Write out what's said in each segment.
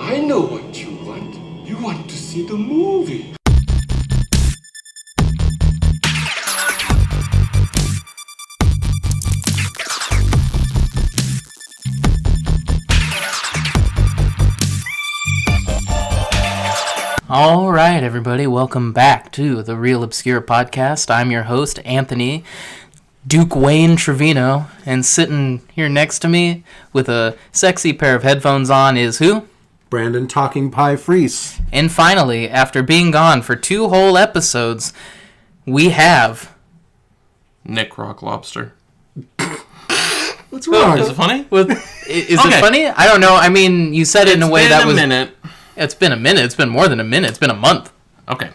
I know what you want. You want to see the movie. All right, everybody, welcome back to the Real Obscure Podcast. I'm your host, Anthony Duke Wayne Trevino, and sitting here next to me with a sexy pair of headphones on is who? Brandon Talking Pie Freese. And finally, after being gone for 2 whole episodes, we have... Nick Rock Lobster. What's wrong? Is it funny? Is it funny? I don't know. I mean, you said it in a way that was... It's been a minute. It's been a minute. It's been more than a minute. It's been a month. Okay.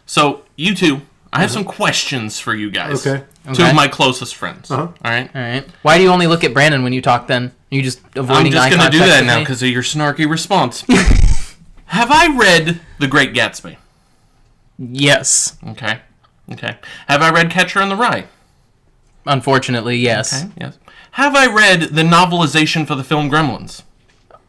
So, you two, I have some questions for you guys. Okay. Two of my closest friends. Uh-huh. All right? All right. Why do you only look at Brandon when you talk then? You just avoiding eye I'm just contact going to do that with now me? because of your snarky response. Have I read The Great Gatsby? Yes. Okay. Have I read Catcher in the Rye? Unfortunately, yes. Okay. Yes. Have I read the novelization for the film Gremlins?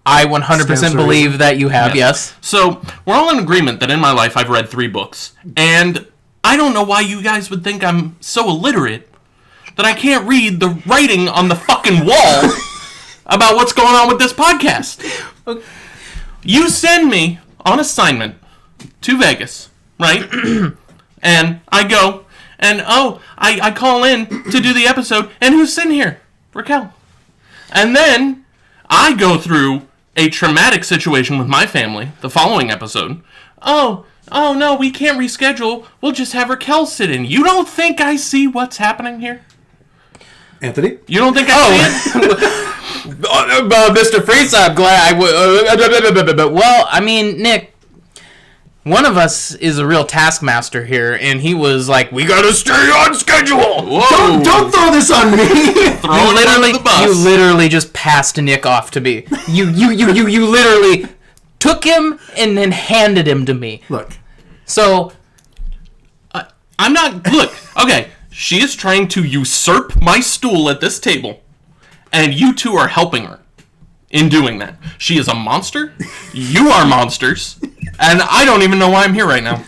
I 100% believe that you have, yes. So, we're all in agreement that in my life I've read 3 books. And I don't know why you guys would think I'm so illiterate that I can't read the writing on the fucking wall about what's going on with this podcast. You send me on assignment to Vegas, right? And I go, and I call in to do the episode, and who's sitting here? Raquel. And then I go through a traumatic situation with my family the following episode. Oh no, we can't reschedule. We'll just have Raquel sit in. You don't think I see what's happening here? Anthony? You don't think I see it? Mr. Freeze, I'm glad well, I mean, Nick, one of us is a real taskmaster here, and he was like, we gotta stay on schedule! Whoa. Don't throw this on me! You literally just passed Nick off to me. You literally took him and then handed him to me. Look. So... I'm not... Look, okay, she is trying to usurp my stool at this table, and you two are helping her in doing that. She is a monster. You are monsters. And I don't even know why I'm here right now.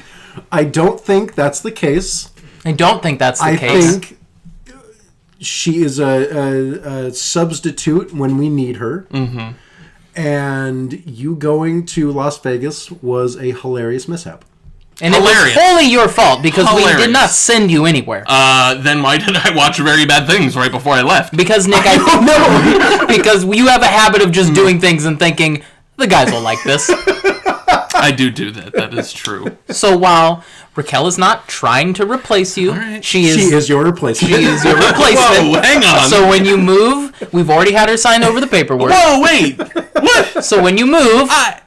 I don't think that's the case. I don't think that's the case. I think she is a substitute when we need her. Mm-hmm. And you going to Las Vegas was a hilarious mishap. And Hilarious. It was wholly your fault because Hilarious. we did not send you anywhere. Then why did I watch Very Bad Things right before I left? Because, Nick, I don't know. Because you have a habit of just doing things and thinking, the guys will like this. I do that. That is true. So while Raquel is not trying to replace you, right. she is your replacement. She is your replacement. Whoa, hang on. So when you move, we've already had her sign over the paperwork. Whoa, wait. What? So when you move... All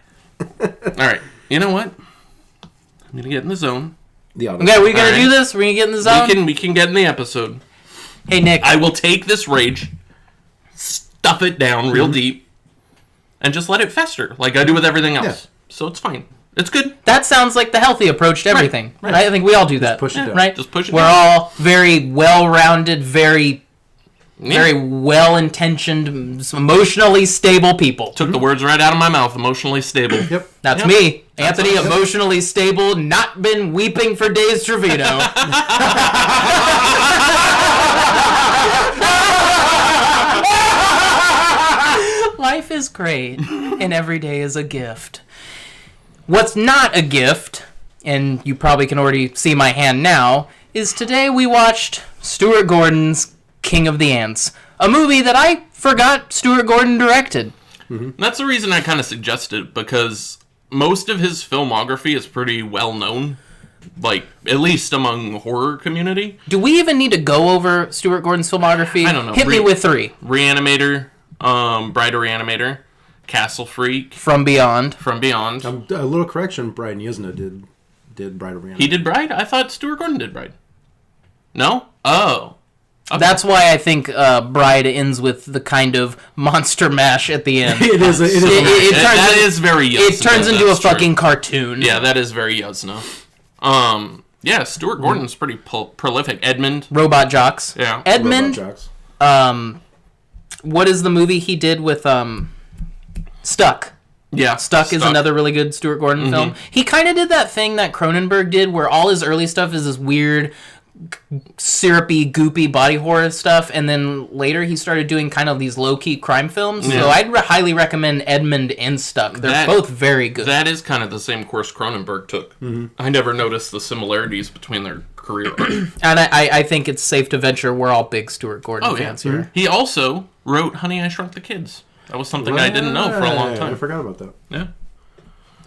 right. You know what? I'm going to get in the zone. Okay, we're going to do this? We're going to get in the zone? We can get in the episode. Hey, Nick. I will take this rage, stuff it down real deep, and just let it fester like I do with everything else. Yeah. So it's fine. It's good. That sounds like the healthy approach to everything. Right. I think we all do that. Just push it down. Right? Just push it We're down. all very well-rounded, very well-intentioned, emotionally stable people. Took the words right out of my mouth. Emotionally stable. Yep. That's me. Anthony, emotionally stable, not been weeping for days, Trevino. Life is great, and every day is a gift. What's not a gift, and you probably can already see my hand now, is today we watched Stuart Gordon's King of the Ants, a movie that I forgot Stuart Gordon directed. Mm-hmm. That's the reason I kind of suggested, because most of his filmography is pretty well known, like, at least among the horror community. Do we even need to go over Stuart Gordon's filmography? I don't know. Hit me with 3. Reanimator, Bride of Reanimator, Castle Freak. From Beyond. A little correction, Brian Yuzna did Bride of Reanimator. He did Bride? I thought Stuart Gordon did Bride. No? Oh. Okay. That's why I think Bride ends with the kind of monster mash at the end. It is very Yuzna. It turns into a fucking cartoon. Yeah, that is very Yuzna. Yeah, Stuart Gordon's pretty prolific. Edmund. Robot Jocks. Yeah. Edmund. Robot Jocks. What is the movie he did with Stuck? Yeah, Stuck is another really good Stuart Gordon film. He kind of did that thing that Cronenberg did where all his early stuff is this weird, syrupy, goopy body horror stuff, and then later he started doing kind of these low-key crime films. Yeah. So I'd highly recommend Edmund and Stuck. They're both very good. That is kind of the same course Cronenberg took. I never noticed the similarities between their career. And I think it's safe to venture we're all big Stuart Gordon fans here. He also wrote Honey, I Shrunk the Kids. That was something I didn't know for a long time. I forgot about that. Yeah.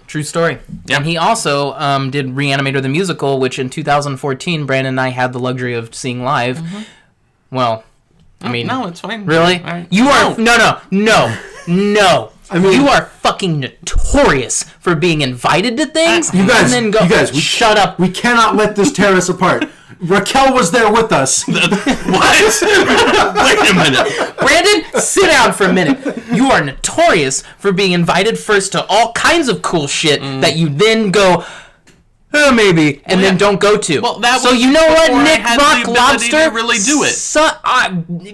True story. Yeah. And he also did Reanimator the Musical, which in 2014, Brandon and I had the luxury of seeing live. Well, I mean... No, it's fine. Really? You are... No. I mean... You are fucking notorious for being invited to things You guys, and then go... shut up. We cannot let this tear us apart. Raquel was there with us. What? Wait a minute. Brandon, sit down for a minute. You are notorious for being invited first to all kinds of cool shit that you then go... maybe, and then don't go to. Well, that so was you know what, before I Nick had Rock the ability Lobster? to really do it.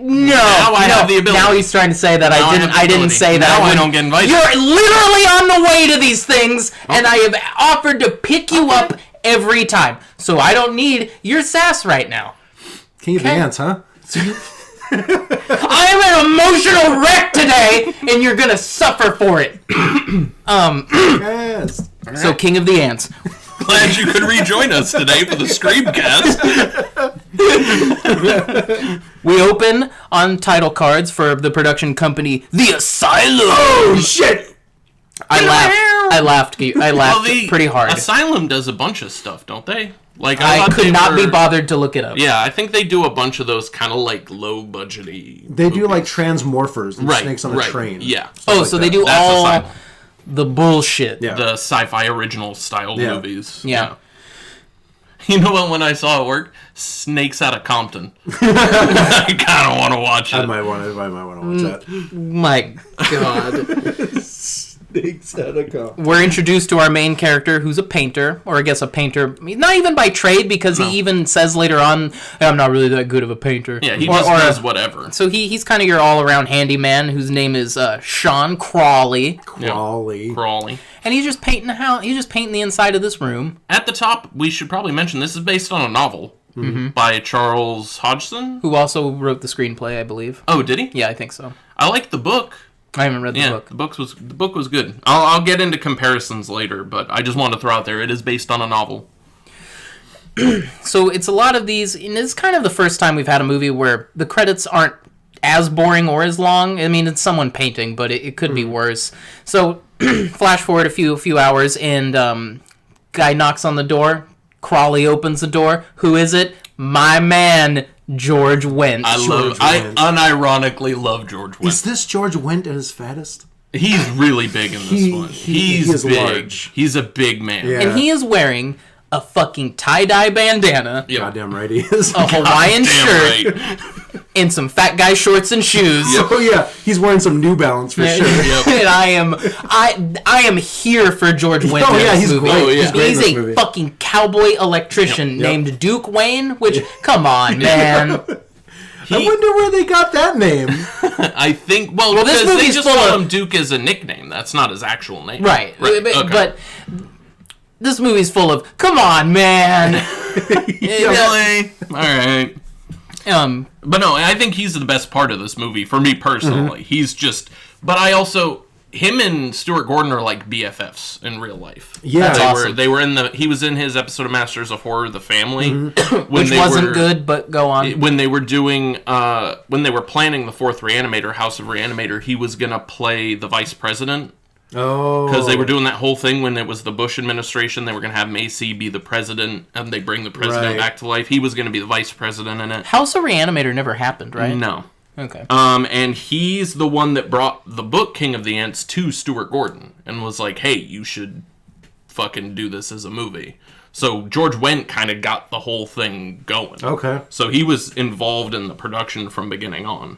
Now I have the ability. Now he's trying to say that Now I have the I didn't ability. say that. Now I don't get invited. You're literally on the way to these things, and I have offered to pick you up every time. So I don't need your sass right now. King of the Ants, huh? I am an emotional wreck today, and you're gonna suffer for it. Yes. So King of the Ants. Glad you could rejoin us today for the Screamcast. We open on title cards for the production company, The Asylum. Oh, shit! I laughed pretty hard. Asylum does a bunch of stuff, don't they? Like I thought could they not were- be bothered to look it up. Yeah, I think they do a bunch of those kind of like low budgety. They do movies. like transmorphers and Right, snakes on a right, train. yeah. Oh, like so that. they do That's all Asylum. the bullshit. Yeah. The sci-fi original style Yeah. movies. Yeah. You know what? When I saw it work, Snakes Out of Compton. I kind of want to watch it. I might want to watch that. My God. Snakes out of cup. We're introduced to our main character, who's a painter, or I guess a painter, not even by trade, because he even says later on, I'm not really that good of a painter. Yeah, he just does whatever. So he's kind of your all-around handyman, whose name is Sean Crawley, Crawley. Crawley. and he's just painting the house. He's just painting the inside of this room. At the top, we should probably mention this is based on a novel by Charles Hodgson. Who also wrote the screenplay, I believe. Oh, did he? Yeah, I think so. I like the book. I haven't read the Yeah, book. the book was good. I'll get into comparisons later, but I just want to throw out there it is based on a novel. So it's a lot of these, and it's kind of the first time we've had a movie where the credits aren't as boring or as long. I mean, it's someone painting, but it could be worse. So flash forward a few hours, and guy knocks on the door. Crawley opens the door. Who is it? My man, George Wendt. I unironically love George Wendt. Is this George Wendt at his fattest? He's really big in this one. He's is big. large. He's a big man. Yeah. And he is wearing a fucking tie-dye bandana, Yep. Goddamn right he is. a Hawaiian shirt, Damn right. and some fat guy shorts and shoes. Oh yeah, he's wearing some New Balance for sure. Yep. And I am here for George Wendt. Oh in yeah, this he's movie. great. Oh, yeah. He's great in He's this a movie. fucking cowboy electrician named Duke Wayne. Which, come on, man. I wonder where they got that name. I think, this because they movie's just full call of- him Duke as a nickname. That's not his actual name. Right. Okay. But this movie's full of, come on, man. Really? All right. Um, But no, I think he's the best part of this movie for me personally. He's just, but I also, him and Stuart Gordon are like BFFs in real life. Yeah. That's awesome. They were he was in his episode of Masters of Horror, The Family, which wasn't good, but go on. When they were doing, when they were planning the fourth Reanimator, House of Reanimator, he was gonna play the vice president. Oh. Because they were doing that whole thing when it was the Bush administration. They were going to have Macy be the president, and they bring the president Right. back to life. He was going to be the vice president in it. House of Reanimator never happened, right? No. Okay. And he's the one that brought the book King of the Ants to Stuart Gordon and was like, hey, you should fucking do this as a movie. So George Wendt kind of got the whole thing going. Okay. So he was involved in the production from beginning on.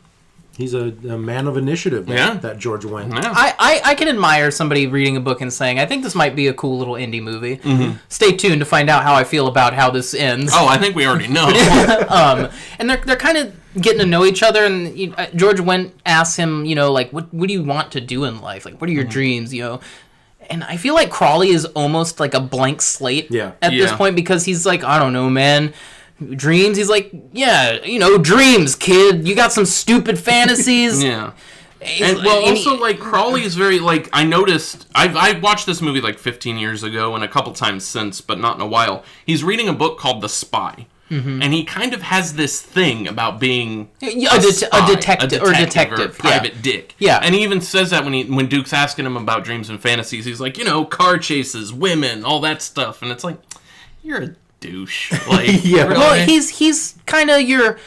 He's a man of initiative. Yeah. That George Wendt. Yeah. I can admire somebody reading a book and saying, I think this might be a cool little indie movie. Stay tuned to find out how I feel about how this ends. Oh, I think we already know. And they're kind of getting to know each other, and George Wendt asks him, like, what do you want to do in life? Like, what are your dreams, And I feel like Crawley is almost like a blank slate at this point, because he's like, I don't know, man. Dreams? He's like, yeah, dreams, kid. You got some stupid fantasies. Yeah. Also, Crawley is very, I noticed, I watched this movie 15 years ago and a couple times since, but not in a while. He's reading a book called The Spy. Mm-hmm. And he kind of has this thing about being a detective or private dick. Yeah. And he even says that when Duke's asking him about dreams and fantasies, he's like, car chases, women, all that stuff. And it's like, you're a douche. Yeah. Really? Well, he's kind of your...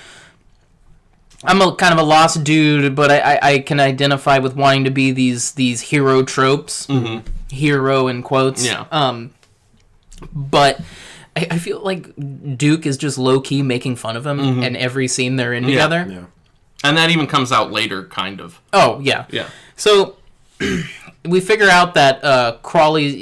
I'm a kind of a lost dude, but I can identify with wanting to be these hero tropes. Mm-hmm. Hero in quotes. Yeah. But... I feel like Duke is just low-key making fun of him in every scene they're in together. Yeah. And that even comes out later, kind of. Oh, yeah. Yeah. So, we figure out that Crawley,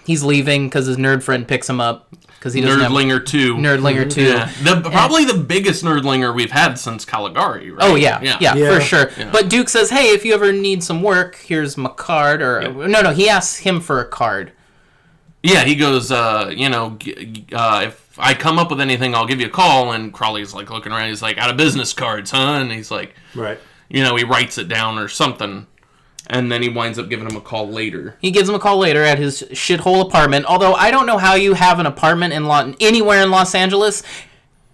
he's leaving because his nerd friend picks him up. Because he doesn't Nerdlinger 2. Nerdlinger 2. Yeah. Probably the biggest Nerdlinger we've had since Caligari, right? Oh, yeah, for sure. Yeah. But Duke says, hey, if you ever need some work, here's my card. No, he asks him for a card. Yeah, he goes, if I come up with anything, I'll give you a call. And Crawley's looking around. He's like, out of business cards, huh? And he's like, right. He writes it down or something. And then he winds up giving him a call later. He gives him a call later at his shithole apartment. Although I don't know how you have an apartment anywhere in Los Angeles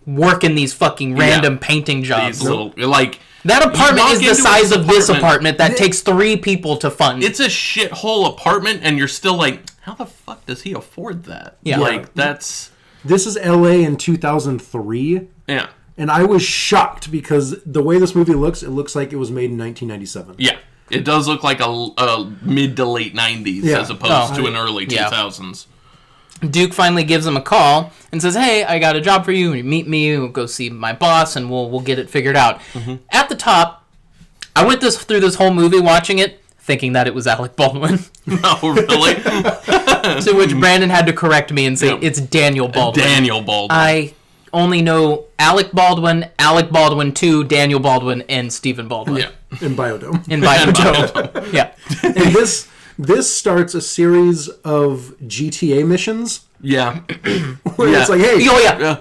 working these fucking random painting jobs. These little, that apartment is the size of this apartment that takes 3 people to fund. It's a shithole apartment, and you're still like, how the fuck does he afford that? Yeah. That's... This is L.A. in 2003. Yeah. And I was shocked because the way this movie looks, it looks like it was made in 1997. Yeah. It does look like a mid to late 90s as opposed to an early 2000s. Duke finally gives him a call and says, hey, I got a job for you. You meet me, we'll go see my boss, and we'll get it figured out. Mm-hmm. At the top, I went through this whole movie watching it, thinking that it was Alec Baldwin. No, really? To which Brandon had to correct me and say, it's Daniel Baldwin. Daniel Baldwin. I only know Alec Baldwin 2, Daniel Baldwin, and Stephen Baldwin. Yeah. In Biodome. In Biodome. Yeah. And this starts a series of GTA missions. Yeah. Where it's like, hey,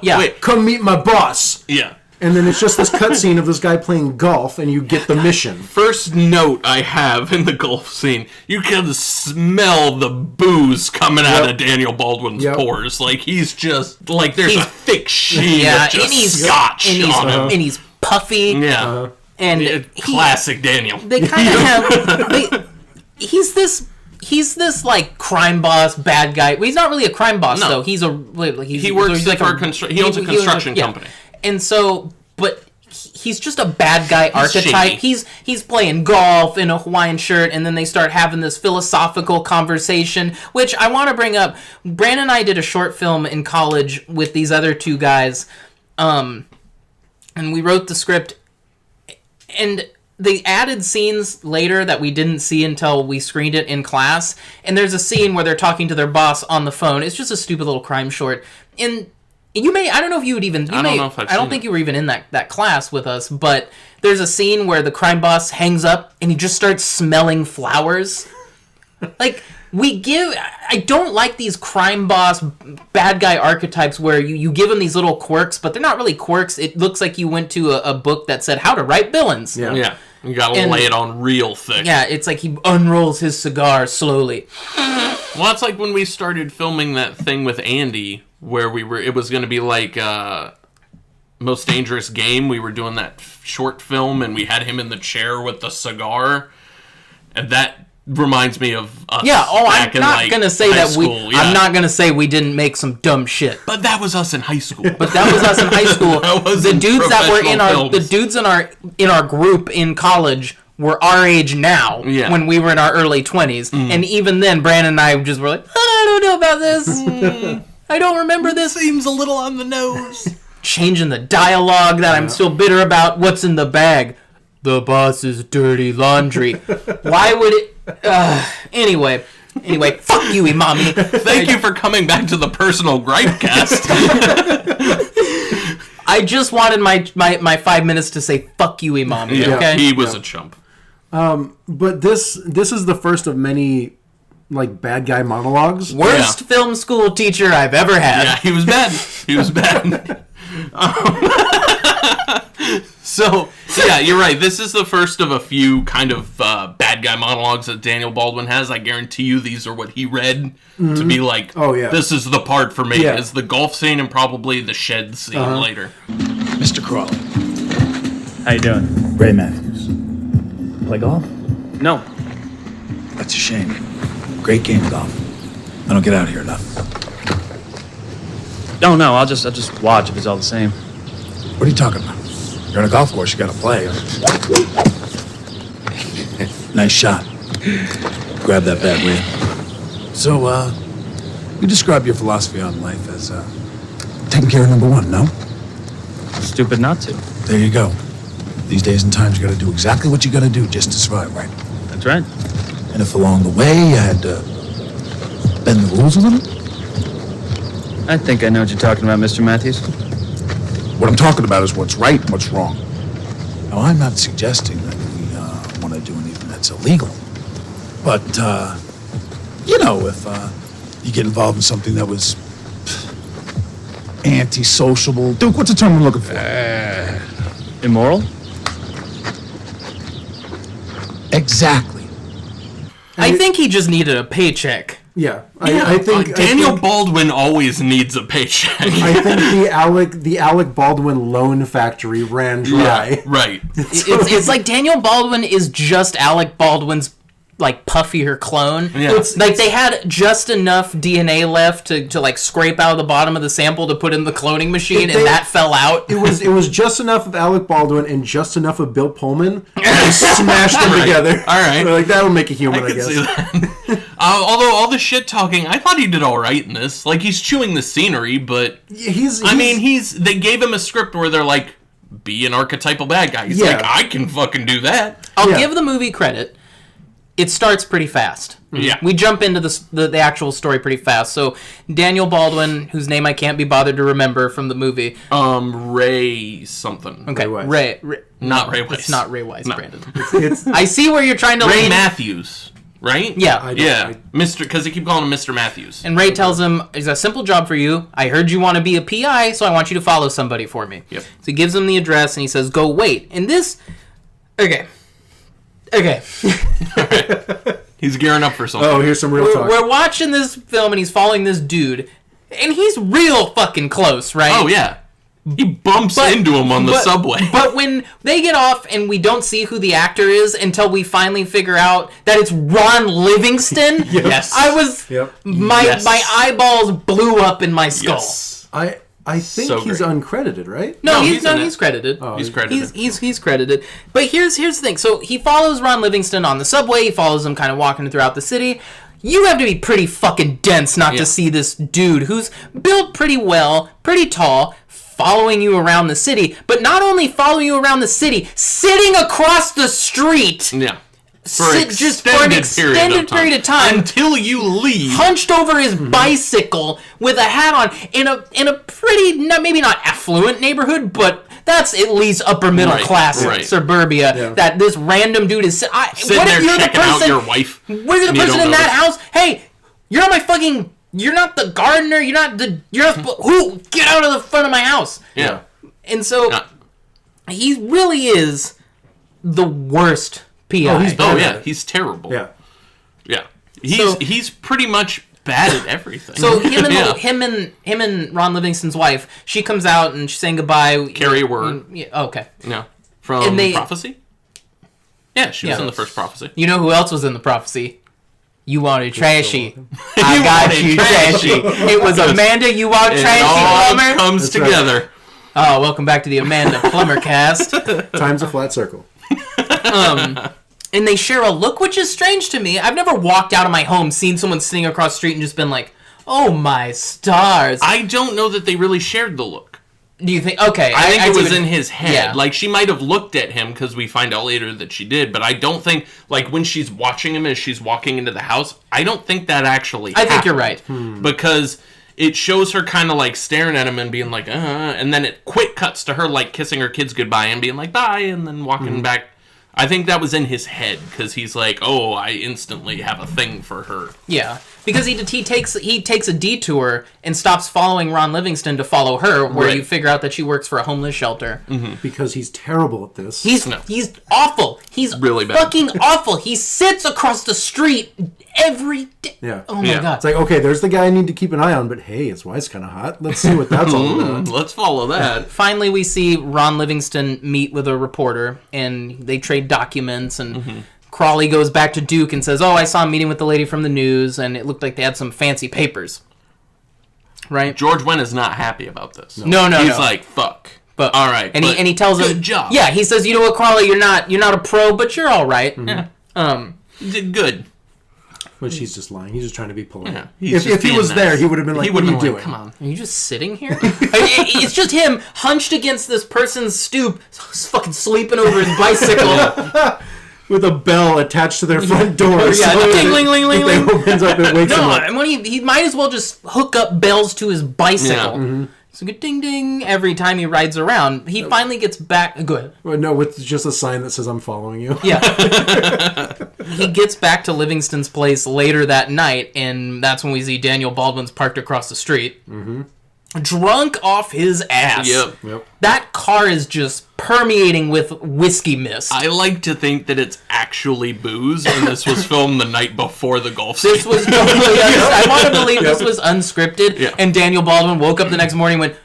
yeah. Wait, come meet my boss. Yeah. And then it's just this cutscene of this guy playing golf, and you get the mission. First note I have in the golf scene, you can smell the booze coming out of Daniel Baldwin's pores. He's just, there's a thick sheen of just scotch on him. And he's puffy. Yeah. And classic Daniel. They kind of have... He's this crime boss, bad guy. Well, he's not really a crime boss, though. He works for he owns a construction company. And so, but he's just a bad guy archetype. He's playing golf in a Hawaiian shirt, and then they start having this philosophical conversation, which I want to bring up. Brandon and I did a short film in college with these other 2 guys, and we wrote the script, and they added scenes later that we didn't see until we screened it in class, and there's a scene where they're talking to their boss on the phone. It's just a stupid little crime short, and I don't know if you would even... I don't think you were even in that class with us, but there's a scene where the crime boss hangs up and he just starts smelling flowers. I don't like these crime boss, bad guy archetypes where you give them these little quirks, but they're not really quirks. It looks like you went to a book that said how to write villains. Yeah. You gotta lay it on real thick. Yeah, it's like he unrolls his cigar slowly. Well, it's like when we started filming that thing with Andy, where it was going to be like Most Dangerous Game. We were doing that short film, and we had him in the chair with the cigar, and that reminds me of us. Yeah. Oh, I'm not gonna say that I'm not gonna say we didn't make some dumb shit. But that was us in high school. The dudes that were the dudes in our group in college were our age now when we were in our early 20s, and even then, Brandon and I just were like, I don't know about this. I don't remember this. Seems a little on the nose. Changing the dialogue that I'm still bitter about. What's in the bag? The boss's dirty laundry. Why would it... Anyway, fuck you, Imami. Thank you for coming back to the personal gripecast. I just wanted my 5 minutes to say fuck you, Imami. Okay, he was a chump. But this is the first of many like bad guy monologues. Worst film school teacher I've ever had. Yeah, he was bad. He was bad. So, yeah, you're right. This is the first of a few kind of bad guy monologues that Daniel Baldwin has. I guarantee you these are what he read to be like, Oh, yeah. this is the part for me. Yeah. Is the golf scene and probably the shed scene later. Mr. Crawley. How you doing? Ray Matthews. Play golf? No. That's a shame. Great game of golf. I don't get out here enough. No, I'll just watch if it's all the same. What are you talking about? You're on a golf course, you gotta play. Nice shot. Grab that bat, will you? So, you describe your philosophy on life as, taking care of number one, no? Stupid not to. There you go. These days and times, you gotta do exactly what you gotta do just to survive, right? That's right. And if along the way you had to bend the rules a little, I think I know what you're talking about, Mr. Matthews. what I'm talking about is what's right and what's wrong. Now, I'm not suggesting that we want to do anything that's illegal. But, you know, if you get involved in something that was anti-sociable... Duke, what's the term I'm looking for? Immoral? Exactly. I think he just needed a paycheck. Yeah, I think Daniel Baldwin always needs a paycheck. I think the Alec Baldwin loan factory ran dry. Yeah, right. It's like Daniel Baldwin is just Alec Baldwin's like puffier clone. Yeah. It's like they had just enough DNA left to like scrape out of the bottom of the sample to put in the cloning machine, and that fell out. It was just enough of Alec Baldwin and just enough of Bill Pullman. And smashed them together. All right. Like that would make a human, I can guess. see that. Although all the shit talking, I thought he did all right in this. Like, he's chewing the scenery, but they gave him a script where they're like, be an archetypal bad guy. He's like, I can fucking do that. I'll give the movie credit. It starts pretty fast. Yeah. We jump into the actual story pretty fast. So Daniel Baldwin, whose name I can't be bothered to remember from the movie. Ray something. Okay, Ray not Ray Weiss. It's not Ray Weiss, No. Brandon. It's I see where you're trying to Ray lean. Matthews, right? Yeah. Mr. Because they keep calling him Mr. Matthews. And Ray tells him, it's a simple job for you. I heard you want to be a PI, so I want you to follow somebody for me. Yep. So he gives him the address, and he says, go wait. And this... Okay. He's gearing up for something. oh, here's some real talk. We're watching this film, and he's following this dude, and he's real fucking close, right? Oh, yeah. He bumps into him on the subway. But when they get off and we don't see who the actor is until we finally figure out that it's Ron Livingston, Yes. I was... Yep. My eyeballs blew up in my skull. Yes. I think So he's great. uncredited, right? No, he's in it. he's credited. He's credited. He's credited. But here's the thing. So he follows Ron Livingston on the subway. He follows him kind of walking throughout the city. You have to be pretty fucking dense not to see this dude who's built pretty well, pretty tall, following you around the city. But not only following you around the city, sitting across the street. Yeah. For an extended period of time. Until you leave. Hunched over his bicycle with a hat on in a pretty, maybe not affluent neighborhood, but that's at least upper middle class suburbia. That this random dude is Sitting what there if you're the checking person? out your wife. What if you're the and you person don't in that notice. house? Hey, you're not my fucking. You're not the gardener. You're not. Who? Get out of the front of my house. Yeah. And so he really is the worst PI. Oh, yeah. He's terrible. Yeah. Yeah. He's pretty much bad at everything. So him and Ron Livingston's wife, she comes out and she's saying goodbye. Carry a word. Yeah, okay. Yeah. From Prophecy? Yeah, she was in the first Prophecy. You know who else was in the Prophecy? You wanted trashy. I got you trashy. It was Amanda, you want trashy, all Plumber? comes together. Oh, welcome back to the Amanda Plumber cast. Time's a flat circle. And they share a look, which is strange to me. I've never walked out of my home, seen someone sitting across the street, and just been like, oh my stars. I don't know that they really shared the look. Do you think? Okay. I think it was see in his head. Yeah. Like, she might have looked at him, because we find out later that she did, but I don't think, like, when she's watching him as she's walking into the house, I don't think that actually happened. I think you're right. Because it shows her kind of, like, staring at him and being like, and then it quick cuts to her, like, kissing her kids goodbye and being like, bye, and then walking back. I think that was in his head, because he's like, oh, I instantly have a thing for her. Yeah, because he takes a detour and stops following Ron Livingston to follow her, where Right. you figure out that she works for a homeless shelter. Because he's terrible at this. He's awful. He's Really bad. fucking awful. He sits across the street every day. Yeah. Oh my Yeah. god. It's like, okay, there's the guy I need to keep an eye on, but hey, his wife's kind of hot. Let's see what that's all about. Let's follow that. Finally, we see Ron Livingston meet with a reporter, and they trade documents, and Crawley goes back to Duke and says, oh, I saw him meeting with the lady from the news, and it looked like they had some fancy papers. Right? George Wendt is not happy about this. No. He's like, fuck. But all right. and he tells him, good job. Yeah, he says, you know what, Crawley, you're not a pro, but you're all right. You did good. But she's just lying. He's just trying to be polite. Yeah, he's just If he being was nice. there, he would have been like, what are you doing? Come on. Are you just sitting here? It's just him hunched against this person's stoop, fucking sleeping over his bicycle. With a bell attached to their front door. Yeah, so ding, ling, ling, ling, ling. It opens up and wakes him No, up. and when he might as well just hook up bells to his bicycle. Yeah. So good ding ding every time he rides around. He finally gets back. Go ahead. Well, no, with just a sign that says, I'm following you. Yeah. He gets back to Livingston's place later that night, and that's when we see Daniel Baldwin's parked across the street. Drunk off his ass. Yep. That car is just permeating with whiskey mist. I like to think that it's actually booze, and this was filmed the night before the Gulf Stream. This was totally I want to believe this was unscripted, Yeah. and Daniel Baldwin woke up the next morning and went,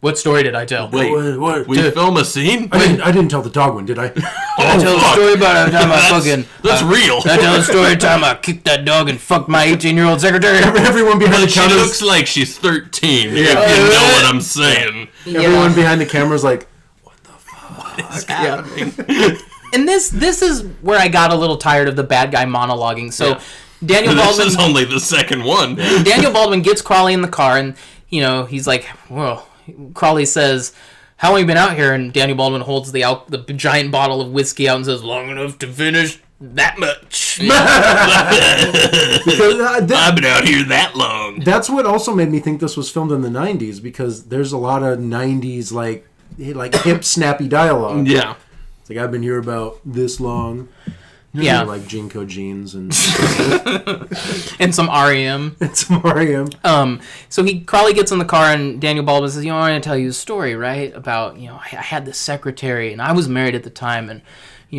what story did I tell? Wait, What? we film a scene? I didn't tell the dog one, did I? I tell the story about the time I fucking... That's real. I tell the story of the time I kicked that dog and fucked my 18-year-old secretary. Everyone behind the She cameras. looks like she's 13, if you know what I'm saying. Everyone behind the cameras like, It's happening. And this is where I got a little tired of the bad guy monologuing. So Yeah. Daniel This Baldwin... is only the second one. Daniel Baldwin gets Crawley in the car, and, he's like, whoa. Crawley says, how long have you been out here? And Daniel Baldwin holds the giant bottle of whiskey out and says, long enough to finish that much. because, I've been out here that long. that's what also made me think this was filmed in the 90s, because there's a lot of 90s, like hip, snappy dialogue. Yeah. It's like, I've been here about this long. Yeah. Like Jinko jeans and And some REM. some REM. So Crawley gets in the car, and Daniel Baldwin says, I want to tell you a story, right? About, I had this secretary, and I was married at the time, and,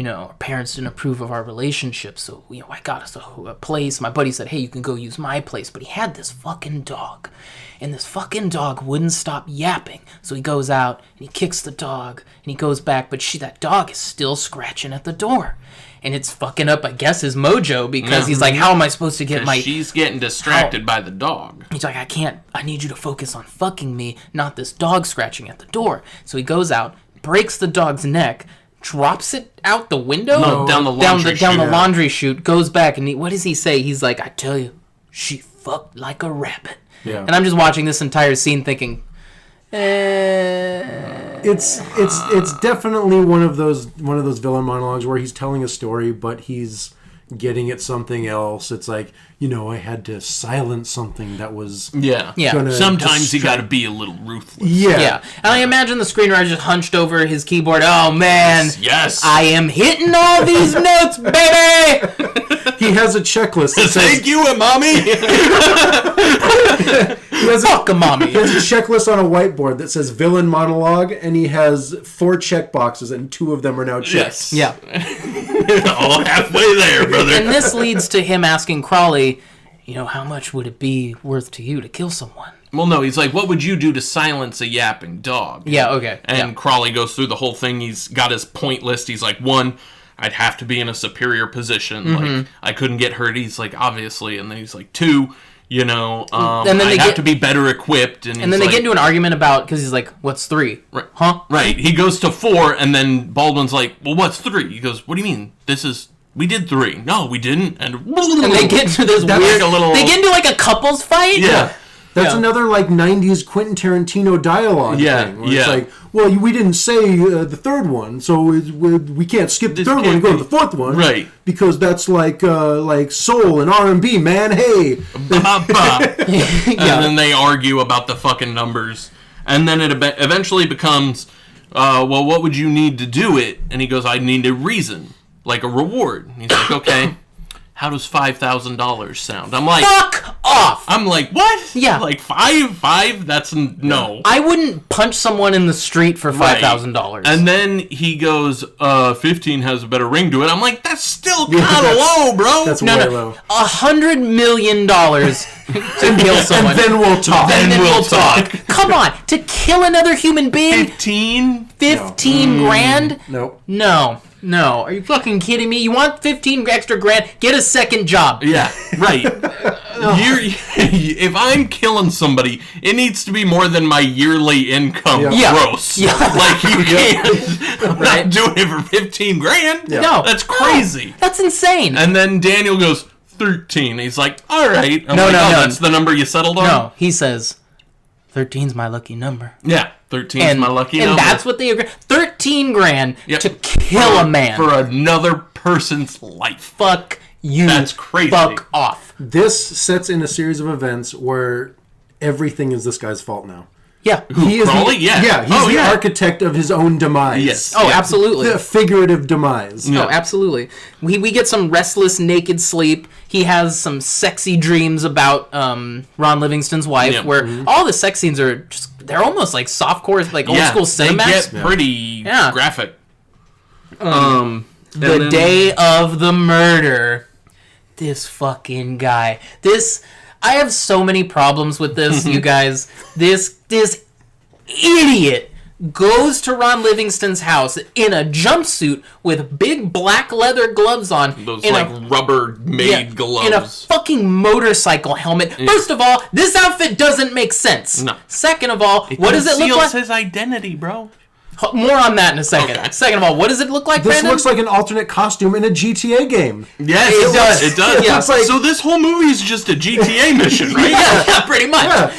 our parents didn't approve of our relationship, so, I got us a place. My buddy said, hey, you can go use my place, but he had this fucking dog, and this fucking dog wouldn't stop yapping, so he goes out, and he kicks the dog, and he goes back, but that dog is still scratching at the door. And it's fucking up, I guess, his mojo, because he's like, how am I supposed to get my... She's getting distracted by the dog. He's like, I need you to focus on fucking me, not this dog scratching at the door. So he goes out, breaks the dog's neck, drops it out the window? No, down the laundry down the chute. laundry chute, goes back, and what does he say? He's like, I tell you, she fucked like a rabbit. Yeah. And I'm just watching this entire scene thinking, It's definitely one of those villain monologues where he's telling a story, but he's getting at something else. It's like, I had to silence something that was Yeah. gonna Sometimes you distract- gotta be a little ruthless. yeah. And I imagine the screenwriter just hunched over his keyboard. Oh, man. Yes. I am hitting all these notes, baby! He has a checklist that says Thank you, mommy. Fuck a mommy. he has a checklist on a whiteboard that says villain monologue, and he has 4 check boxes, and 2 of them are now checked. Yes. Yeah. All halfway there, brother. And this leads to him asking Crawley, how much would it be worth to you to kill someone? Well, no, he's like, what would you do to silence a yapping dog? Yeah, okay. And Crawley goes through the whole thing. He's got his point list. He's like, 1, I'd have to be in a superior position. Mm-hmm. Like, I couldn't get hurt. He's like, obviously. And then he's like, 2, And then they I have get- to be better equipped. And And then they get into an argument about, because he's like, what's 3? Right. Huh? Right. He goes to 4, and then Baldwin's like, well, what's 3? He goes, what do you mean? We did 3. No, we didn't. And And they get into this That's weird... like a little- They get into like a couples fight? Yeah. That's Yeah. another 90s Quentin Tarantino dialogue Yeah, thing. Where yeah. It's like, well, we didn't say the third one, so we can't skip the This third one and can't go to be- the fourth one, Right. Because that's like soul and R&B, man. Hey, Ba-ba. And then they argue about the fucking numbers. And then it eventually becomes, well, what would you need to do it? And he goes, I need a reason. like a reward. And he's like, okay, how does $5,000 sound? I'm like, Fuck off! I'm like, what? Yeah. Like five? That's no. I wouldn't punch someone in the street for $5,000. Right. And then he goes, 15 has a better ring to it. I'm like, that's still kind of low, bro. That's No, way no, low. $100 million to kill someone. And then we'll talk. And then we'll talk. Come on, to kill another human being, 15? 15 grand? Nope. No. Are you fucking kidding me? You want 15 extra grand? Get a second job. Yeah, right. If I'm killing somebody, it needs to be more than my yearly income Yeah. gross. Yeah. Like, you can't. I'm not doing it for 15 grand. Yeah. No. That's crazy. No, that's insane. And then Daniel goes, 13. He's like, all right. I'm No, like, no, oh, no. that's the number you settled on? No, he says, 13's my lucky number. Yeah, 13's my lucky number. And that's what they agree. 13 grand Yep. to kill a man. For another person's life. Fuck you. That's crazy. Fuck off. This sets in a series of events where everything is this guy's fault now. Yeah. He is Crawley? Yeah. Yeah, he's Oh, the yeah. architect of his own demise. Yes. Oh, Yeah. absolutely. The figurative demise. Oh, absolutely. We get some restless, naked sleep. He has some sexy dreams about Ron Livingston's wife, Yeah. where all the sex scenes are just, they're almost like softcore, like old school Cinemax. They get pretty Yeah. graphic. The day of the murder. This fucking guy. I have so many problems with this, you guys. This idiot goes to Ron Livingston's house in a jumpsuit with big black leather gloves on. Those in like a, Rubber-made gloves. in a fucking motorcycle helmet. First of all, this outfit doesn't make sense. No. Second of all, what does it look like? his identity, bro. More on that in a second. Okay. Second of all, what does it look like, This Brandon? looks like an alternate costume in a GTA game. Yes, It does. It does. It looks like- So this whole movie is just a GTA mission, right? yeah, pretty much. Yeah.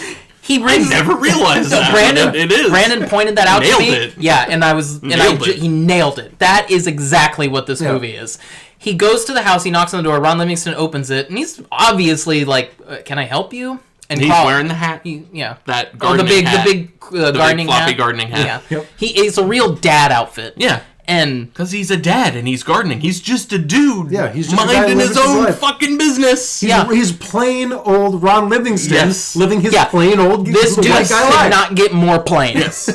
He I rings. never realized that. Brandon, It is. Brandon pointed that out Nailed to me. it. Yeah, and I was, Nailed it. he nailed it. That is exactly what this movie is. He goes to the house. He knocks on the door. Ron Livingston opens it, and he's obviously like, "Can I help you?" And He's Carl- wearing the hat. Yeah, That gardening the big, hat. the big gardening floppy hat. gardening hat. Yeah, Yep. It's a real dad outfit. Yeah. And Because he's a dad and he's gardening. He's just a dude. Yeah, he's just a guy minding who his lives his own life. fucking business. He's plain old Ron Livingston Yes. living his Yeah. plain old this dude white guy could life. not get more plain. Yes.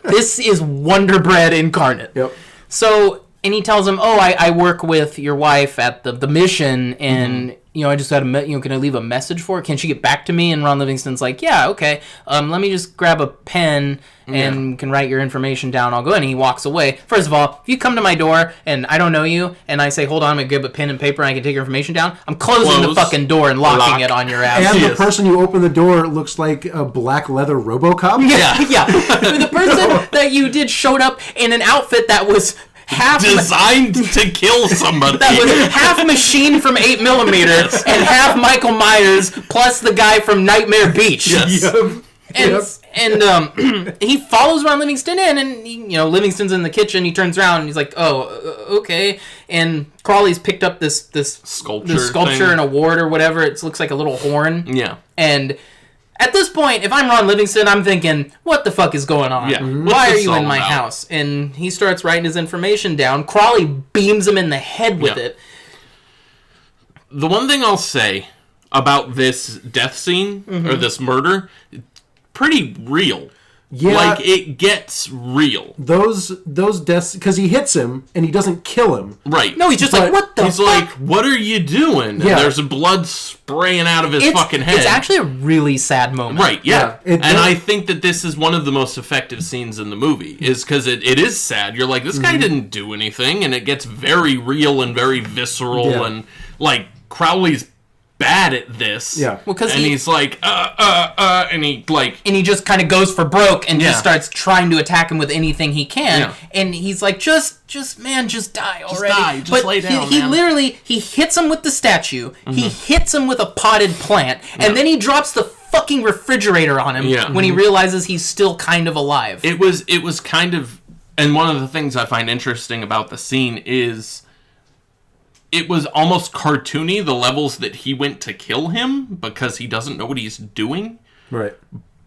This is Wonder Bread incarnate. Yep. So, and he tells him, "Oh, I work with your wife at the mission, and I just had can I leave a message for her? Can she get back to me?" And Ron Livingston's like, "Yeah, okay. Let me just grab a pen and can write your information down. I'll go." And he walks away. First of all, if you come to my door and I don't know you, and I say, "Hold on, I'm gonna grab a pen and paper and I can take your information down," I'm closing the Close. fucking door and locking Lock. it on your ass. And the Yes. person you open the door looks like a black leather RoboCop. Yeah, yeah. The person that you did showed up in an outfit that was half Designed to kill somebody. that was half machine from 8mm and half Michael Myers plus the guy from Nightmare Beach. Yes. And he follows Ron Livingston in, and Livingston's in the kitchen. He turns around and he's like, "Oh, okay." And Crawley's picked up this Sculpture sculpture thing. and award or whatever. It looks like a little horn. Yeah. And at this point, if I'm Ron Livingston, I'm thinking, what the fuck is going on? Yeah. Mhm. Why What's are this you in all my about? house? And he starts writing his information down. Crawley beams him in the head with Yeah. it. The one thing I'll say about this death scene or this murder, pretty real. Yeah. Like, it gets real. Those deaths, because he hits him and he doesn't kill him. Right. No, he's just like, But what the He's fuck? like, what are you doing? And Yeah. there's blood spraying out of his fucking head. It's actually a really sad moment. Right, yeah. Yeah, And I think that this is one of the most effective scenes in the movie, is because it is sad. You're like, this guy didn't do anything, and it gets very real and very visceral, Yeah. and, like, Crowley's bad at this. Yeah. Well, 'cause and he- he's like, and he, like... And he just kind of goes for broke and Yeah. just starts trying to attack him with anything he can. Yeah. And he's like, just die already. die. Just but lay down, he man. literally, he hits him with the statue. He hits him with a potted plant. And then he drops the fucking refrigerator on him Yeah. when he realizes he's still kind of alive. It was kind of... And one of the things I find interesting about the scene is... It was almost cartoony, the levels that he went to kill him, because he doesn't know what he's doing. Right.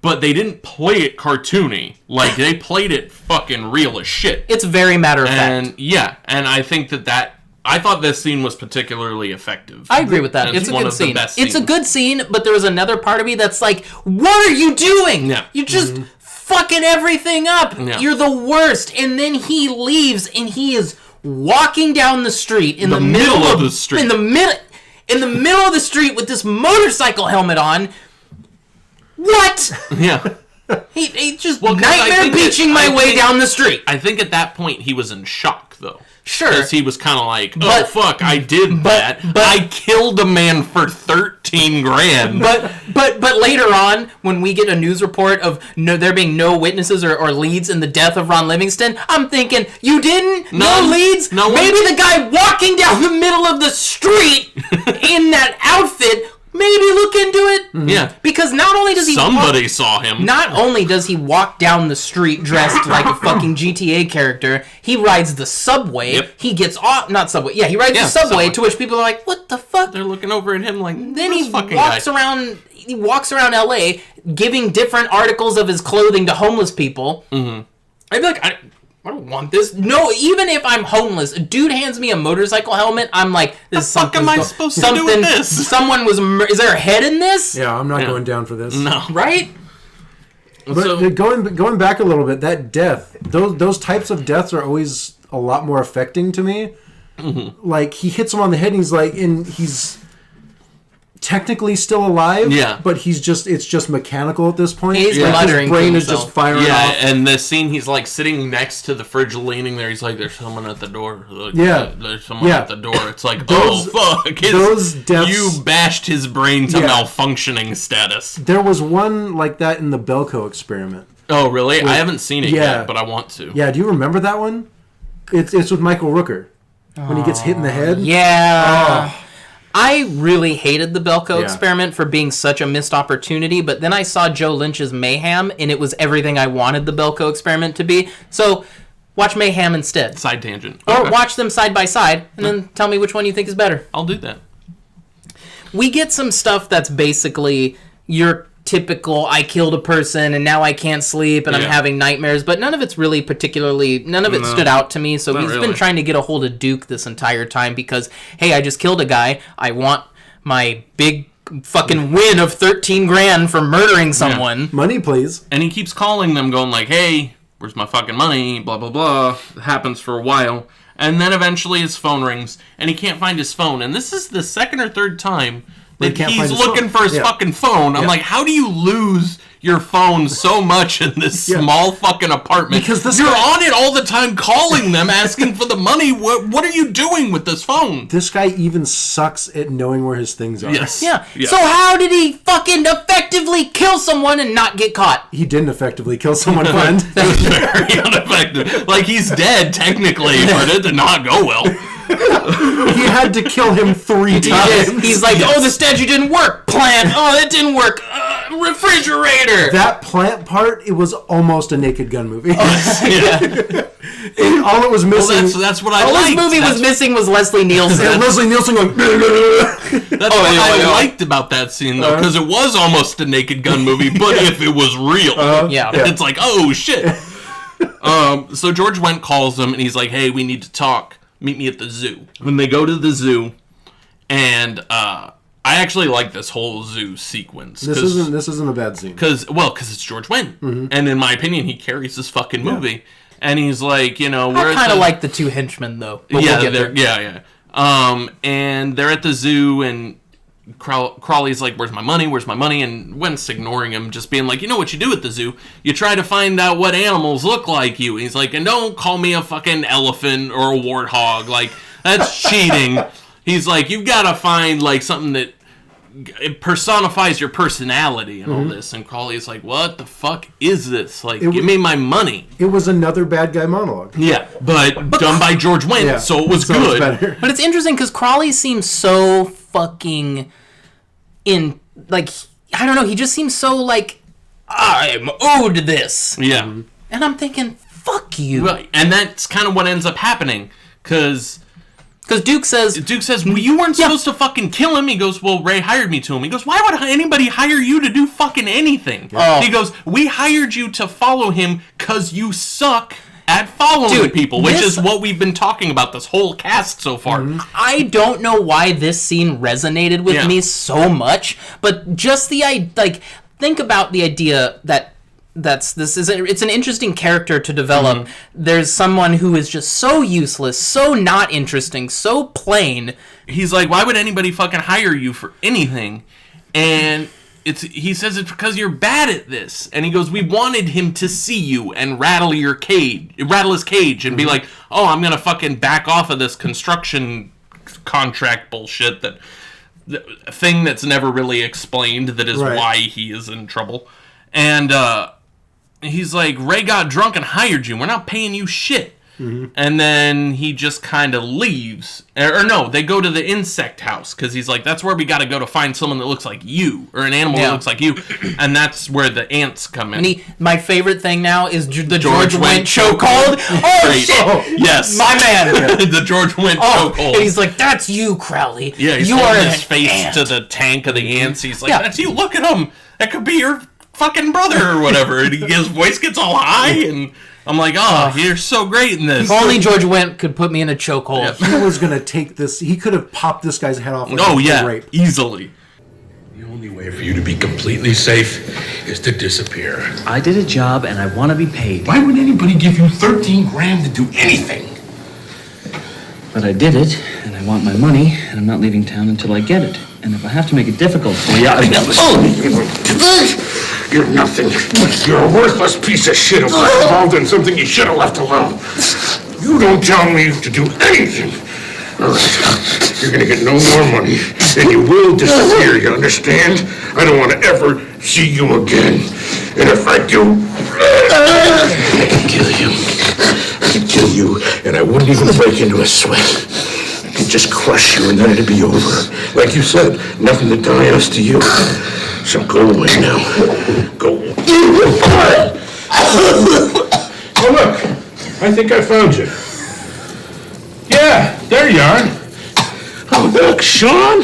But they didn't play it cartoony. Like, they played it fucking real as shit. It's very matter of fact. And, yeah, and I think that I thought this scene was particularly effective. I agree with that. It's a good scene. It's a good scene, but there was another part of me that's like, what are you doing? Yeah. You just fucking everything up. Yeah. You're the worst. And then he leaves, and he is walking down the street in the middle of the street. In the middle of the street with this motorcycle helmet on. What? Yeah. He just nightmare beaching my way down the street. I think at that point he was in shock, though. Sure. Because he was kind of like, oh, fuck, I did that. I killed a man for 13 grand. But later on, when we get a news report of there being no witnesses or leads in the death of Ron Livingston, I'm thinking, you didn't? No leads? No one. Maybe the guy walking down the middle of the street in that outfit, maybe look into it. Yeah. Because not only does he saw him. Not only does he walk down the street dressed like a fucking GTA character, he rides the subway. Yep. He gets off, not subway. Yeah, he rides the subway, to which people are like, what the fuck? They're looking over at him like, then he walks around LA giving different articles of his clothing to homeless people. Mm-hmm. I'd be like, I don't want this. No, even if I'm homeless, a dude hands me a motorcycle helmet, I'm like, this is something. What am I supposed to do with this? Someone was. Is there a head in this? Yeah, I'm not going down for this. No. Right? But going back a little bit, that death, those types of deaths are always a lot more affecting to me. Mm-hmm. Like, he hits him on the head, and he's technically still alive, but it's just mechanical at this point. He's muttering. His brain is just firing off. Yeah, and the scene, he's like sitting next to the fridge, leaning there. He's like, "There's someone at the door." Like, there's someone at the door. It's like, oh fuck! Those deaths, you bashed his brain to malfunctioning status. There was one like that in the Belko experiment. Oh really? I haven't seen it yet, but I want to. Yeah, do you remember that one? It's with Michael Rooker when he gets hit in the head. Yeah. Oh. I really hated the Belko experiment for being such a missed opportunity, but then I saw Joe Lynch's Mayhem, and it was everything I wanted the Belko experiment to be. So, watch Mayhem instead. Side tangent. Or watch them side by side, and then tell me which one you think is better. I'll do that. We get some stuff that's basically your typical, I killed a person, and now I can't sleep, and I'm having nightmares, but none of it's really none of it stood out to me, so he's been trying to get a hold of Duke this entire time because, hey, I just killed a guy, I want my big fucking win of 13 grand for murdering someone. Yeah. Money, please. And he keeps calling them, going like, hey, where's my fucking money, blah, blah, blah. It happens for a while, and then eventually his phone rings, and he can't find his phone, and this is the second or third time that he's looking for his fucking phone. I'm like, how do you lose your phone so much in this small fucking apartment? Because you're on it all the time calling them, asking for the money. What are you doing with this phone? This guy even sucks at knowing where his things are. Yes. Yeah. So how did he fucking effectively kill someone and not get caught? He didn't effectively kill someone, friend. It was very ineffective. Like, he's dead, technically, but it did not go well. He had to kill him 3 times. He's like, oh, the statue didn't work. Plant. Oh, that didn't work. Refrigerator. That plant part, it was almost a Naked Gun movie. And all it was missing. Well, that's what I liked. All this movie was missing was Leslie Nielsen. And Leslie Nielsen going. That's what I liked about that scene, though, because it was almost a Naked Gun movie, but if it was real, it's like, oh shit. So George Wendt calls him, and he's like, hey, we need to talk. Meet me at the zoo. When they go to the zoo, and I actually like this whole zoo sequence. This isn't a bad scene. Because it's George Wendt, and in my opinion, he carries this fucking movie. And he's like, we're I kind of like the 2 henchmen though. But and they're at the zoo, and Crawley's like, where's my money? Where's my money? And Wendt's ignoring him, just being like, you know what you do at the zoo? You try to find out what animals look like you. And he's like, and don't call me a fucking elephant or a warthog. Like, that's cheating. He's like, you've got to find, like, something that it personifies your personality and all this. And Crawley's like, what the fuck is this? Like, give me my money. It was another bad guy monologue. Yeah, but done by George Wendt, so it was good. But it's interesting because Crawley seems so fucking I don't know, he just seems so like, I'm owed this. Yeah. And I'm thinking, fuck you. Well, and that's kind of what ends up happening, because Duke says, well, you weren't supposed to fucking kill him. He goes, well, Ray hired me to him. He goes, why would anybody hire you to do fucking anything? He goes, we hired you to follow him because you suck at following people, which this- is what we've been talking about this whole cast so far. I don't know why this scene resonated with Yeah. me so much, but just think about the idea that it's an interesting character to develop. There's someone who is just so useless, so not interesting, so plain. He's like, why would anybody fucking hire you for anything? And he says it's because you're bad at this. And he goes, we wanted him to see you and rattle his cage and be like, oh, I'm gonna fucking back off of this construction contract bullshit, that thing that's never really explained, that is why he is in trouble. And he's like, Ray got drunk and hired you. We're not paying you shit. And then he just kind of leaves. Or no, they go to the insect house, because he's like, that's where we got to go to find someone that looks like you, or an animal that looks like you. And that's where the ants come in. And my favorite thing now is the George Wendt chokehold. Oh, Great. shit! Oh, yes. My man! The George Wendt Oh, chokehold. and he's like, that's you, Crowley. Yeah, he's you holding are his face ant. to the tank of the ants. He's like, Yeah. that's you, look at him. That could be your fucking brother or whatever. And his voice gets all high, and I'm like, oh, you're so great in this. If only George Wendt could put me in a chokehold. He was going to take this. He could have popped this guy's head off. Oh, yeah, rape. easily. The only way for you to be completely safe is to disappear. I did a job and I want to be paid. Why would anybody give you 13 grand to do anything? But I did it, and I want my money, and I'm not leaving town until I get it. And if I have to make it difficult for you, You're nothing. You're a worthless piece of shit who got involved in something you should have left alone. You don't tell me to do anything. All right. You're gonna get no more money, and you will disappear, you understand? I don't want to ever see you again. And if I do, I can kill you. I can kill you, and I wouldn't even break into a sweat. I could just crush you, and then it'd be over. Like you said, nothing to tie us to you. So go away now. Go. Oh, look. I think I found you. Yeah, there you are. Oh, look, Sean.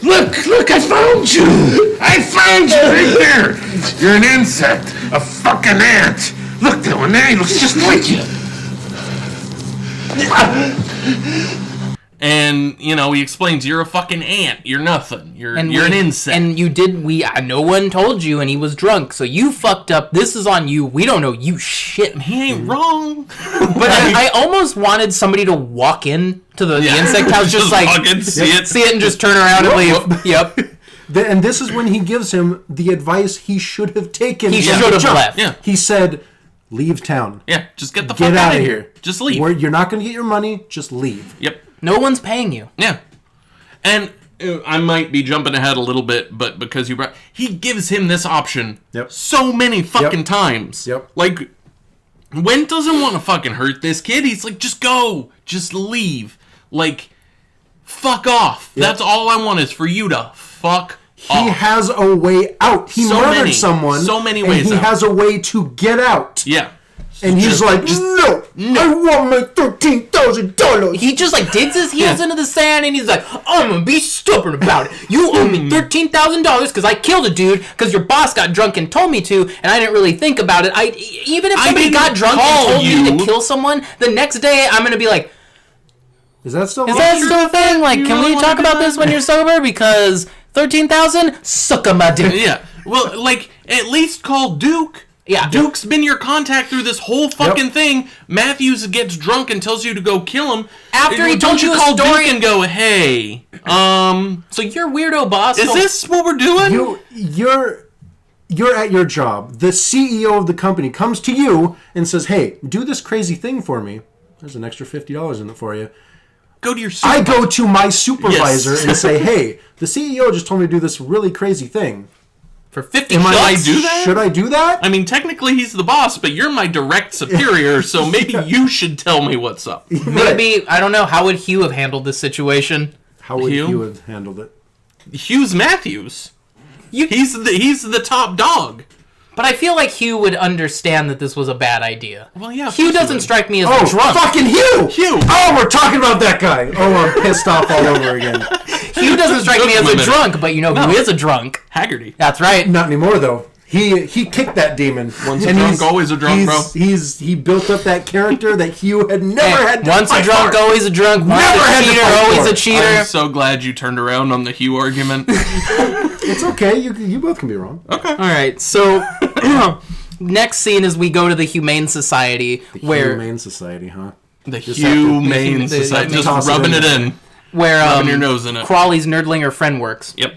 Look, I found you. I found you right there. You're an insect. A fucking ant. Look, that one there, he looks just like you. And, he explains, you're a fucking ant. You're nothing. You're an insect. And you did, no one told you, and he was drunk, so you fucked up. This is on you. We don't know you shit. He ain't wrong. But I almost wanted somebody to walk in to the insect house, just like, walk in, see it, and just turn around and leave. Yep. And this is when he gives him the advice he should have taken. He from should the have jump. left. Yeah. He said, leave town. Yeah, just get the fuck Get out of here. Just leave. You're not going to get your money. Just leave. Yep. No one's paying you. Yeah. And I might be jumping ahead a little bit, but because he gives him this option so many fucking times. Yep. Like, Wendt doesn't want to fucking hurt this kid. He's like, just go. Just leave. Like, fuck off. Yep. That's all I want is for you to fuck He off. has a way out. He murdered someone. So many and ways he out. has a way to get out. Yeah. And he's like, no, I want my $13,000. He just digs his heels into the sand, and he's like, I'm gonna be stubborn about it. You owe me $13,000 because I killed a dude because your boss got drunk and told me to, and I didn't really think about it. Even if somebody got drunk and told me to kill someone, the next day I'm gonna be like, Is that still is that still a thing? Like, can we talk about this when you're sober? Because $13,000, suck on my dick. Yeah. Well, at least call Duke. Yeah. Duke's been your contact through this whole fucking thing. Matthews gets drunk and tells you to go kill him. After he told you a call story Duke and go, hey, So your weirdo boss... is this what we're doing? You're at your job. The CEO of the company comes to you and says, hey, do this crazy thing for me. There's an extra $50 in it for you. Go to your I go to my supervisor Yes. and say, hey, the CEO just told me to do this really crazy thing. For 50 Should I bucks? do that? Should I do that? I mean, technically he's the boss, but you're my direct superior, so maybe you should tell me what's up. Maybe, I don't know, how would Hugh have handled this situation? How would Hugh? you have handled it? Hughes Matthews. He's the top dog. But I feel like Hugh would understand that this was a bad idea. Well, yeah. Hugh doesn't strike me as Oh, a drunk. fucking Hugh! Hugh. Oh, we're talking about that guy. Oh, I'm pissed off all over again. Hugh doesn't strike me as a drunk, but you know who is a drunk? Haggerty. That's right. Not anymore, though. He kicked that demon. Once a drunk, always a drunk, bro. He built up that character that Hugh had never had to once fight a drunk, for. always a drunk. Once Never a had to cheater, fight always for a it. cheater. I'm so glad you turned around on the Hugh argument. It's okay. You both can be wrong. Okay. All right, so next scene is we go to the Humane Society, Humane Society, huh? The Humane Society. Just toss it rubbing in it in. where Rubbing your nose in it. Crawley's nerdlinger friend works. Yep.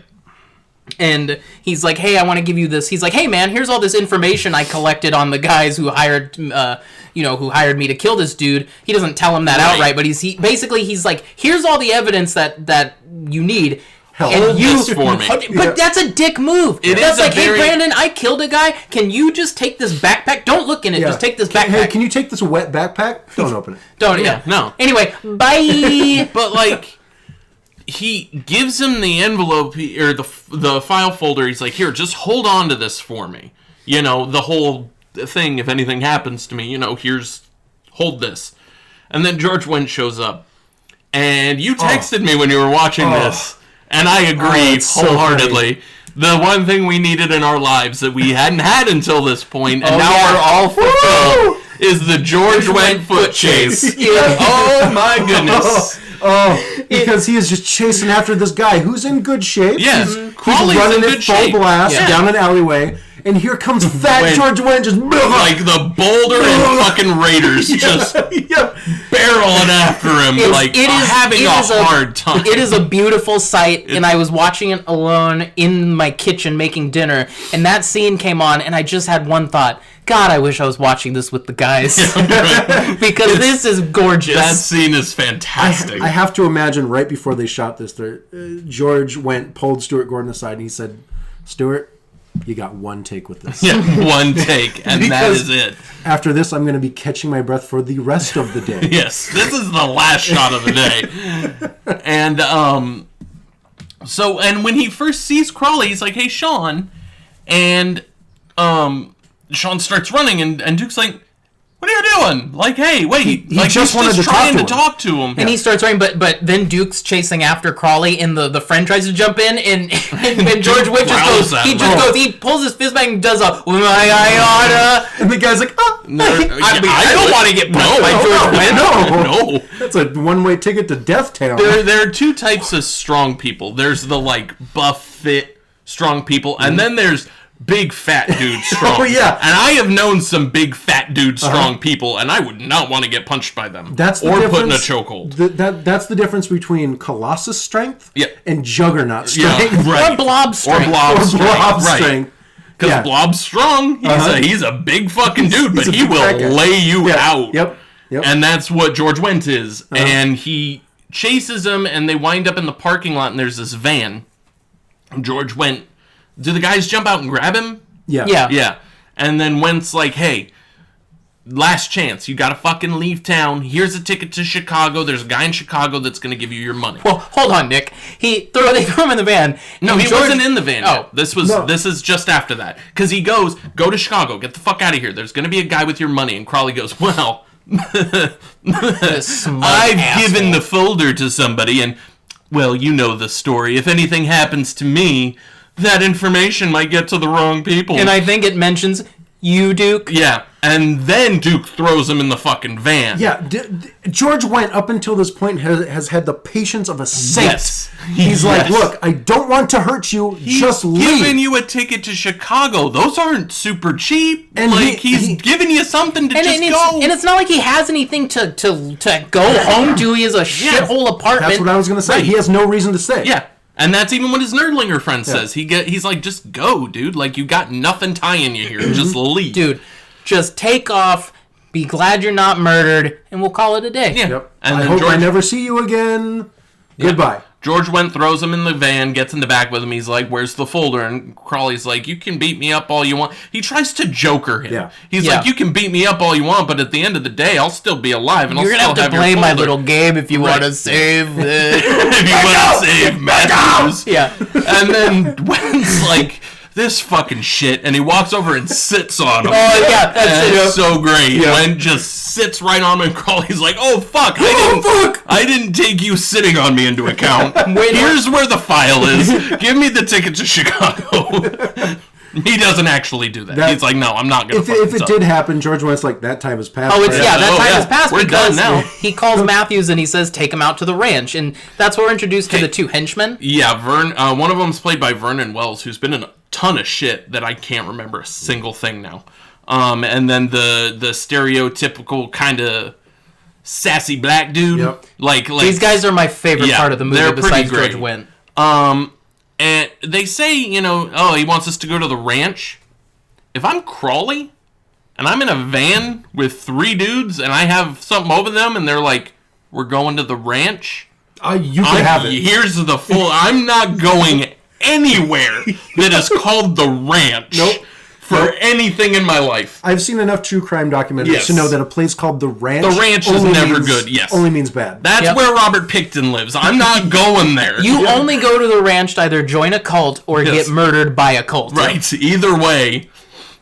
And he's like, hey, I want to give you this. He's like, hey, man, here's all this information I collected on the guys who hired, who hired me to kill this dude. He doesn't tell him that outright, but he's like, here's all the evidence that you need. Hold this for me. But that's a dick move. That's like, hey, Brandon, I killed a guy. Can you just take this backpack? Don't look in it. Just take this backpack. Hey, can you take this wet backpack? Don't open it. Don't. Yeah, no. Anyway, bye. But like, he gives him the envelope or the file folder. He's like, here, just hold on to this for me. You know, the whole thing. If anything happens to me, hold this. And then George Wendt shows up, and you texted me when you were watching this. And I agree wholeheartedly. The one thing we needed in our lives that we hadn't had until this point, and now we're all fulfilled, is the George Wendt foot chase. Oh my goodness. Because he is just chasing after this guy who's in good shape. Yes, he's Crawley's running in at good full shape. blast down an alleyway, and here comes fat George Wendt just like the Boulder and fucking Raiders just barreling after him, having a hard time. It is a beautiful sight, and I was watching it alone in my kitchen making dinner, and that scene came on, and I just had one thought. God, I wish I was watching this with the guys. Because this is gorgeous. That scene is fantastic. I have to imagine right before they shot this, George pulled Stuart Gordon aside, and he said, Stuart, you got one take with this. Yeah, one take, and that is it. After this, I'm going to be catching my breath for the rest of the day. Yes, this is the last shot of the day. And, and when he first sees Crawley, he's like, hey, Sean. And, Sean starts running, and Duke's like, what are you doing? Like, hey, wait. He just wanted to trying to talk to him. And he starts running, but then Duke's chasing after Crawley, and the friend tries to jump in, and George Wendt just goes, he pulls his fist back and does a, and the guy's like, oh. I don't want to get punched by George Wendt. No. That's a one-way ticket to Death Town. There are two types of strong people. There's the, buff, fit, strong people, and then there's big fat dude strong. Yeah. And I have known some big fat dude strong people, and I would not want to get punched by them. That's the or difference, put in a chokehold. That's the difference between Colossus strength and Juggernaut strength. Yeah, right. Or Blob strength. Or Blob strength. Because Yeah. Blob's strong. He's a big fucking dude, but he will cracker. lay you out. Yep. And that's what George Wendt is. And he chases him, and they wind up in the parking lot, and there's this van. George Wendt. Do the guys jump out and grab him? Yeah. And then Wendt's like, hey, last chance. You gotta fucking leave town. Here's a ticket to Chicago. There's a guy in Chicago that's gonna give you your money. Well, hold on, Nick. They throw him in the van. No, he wasn't in the van yet. Oh. This is just after that. Because he goes, go to Chicago. Get the fuck out of here. There's gonna be a guy with your money. And Crawley goes, well, I've given the folder to somebody, and, well, you know the story. If anything happens to me, that information might get to the wrong people. And I think it mentions you, Duke. Yeah, and then Duke throws him in the fucking van. Yeah, George Wendt, up until this point, has had the patience of a saint. Yes. He's like, look, I don't want to hurt you, just leave. Giving you a ticket to Chicago. Those aren't super cheap. And he's giving you something to go. And it's not like he has anything to go home to. He has a shithole apartment. That's what I was going to say. Right. He has no reason to stay. Yeah. And that's even what his nerdlinger friend says. He's like, just go, dude. Like, you got nothing tying you here. Just leave. Dude, just take off, be glad you're not murdered, and we'll call it a day. Yeah. Yep. And I hope I never see you again. Goodbye. George Wendt throws him in the van, gets in the back with him. He's like, where's the folder? And Crawley's like, you can beat me up all you want. He tries to joker him. Yeah. He's like, you can beat me up all you want, but at the end of the day, I'll still be alive. And You're going to have to play my little game if you want to save it. If you want to save Matthews. Yeah. And then Wendt's like, this fucking shit, and he walks over and sits on him. Oh, yeah, that's it. It's so great. Yeah. Wendt just sits right on him, and Crawley's like, oh, fuck. I didn't take you sitting on me into account. Here's where the file is. Give me the ticket to Chicago. He doesn't actually do that. He's like, no, I'm not going to If it did happen, George Wendt's like, that time has passed. Oh, that time has passed We're because done now. he calls Matthews and he says, take him out to the ranch. And that's where we're introduced to the two henchmen. Yeah, one of them's played by Vernon Wells, who's been in a ton of shit that I can't remember a single thing now. And then the stereotypical kind of sassy black dude. Yep. Like these guys are my favorite part of the movie besides George Wendt. And they say, he wants us to go to the ranch. If I'm Crawley and I'm in a van with 3 dudes and I have something over them and they're like, we're going to the ranch. You can have it. Here's the full. I'm not going anywhere that is called the ranch. Nope. For anything in my life. I've seen enough true crime documentaries to know that a place called the ranch. The ranch is never good. Yes, only means bad. That's where Robert Pickton lives. I'm not going there. You only go to the ranch to either join a cult or get murdered by a cult. Right. Either way,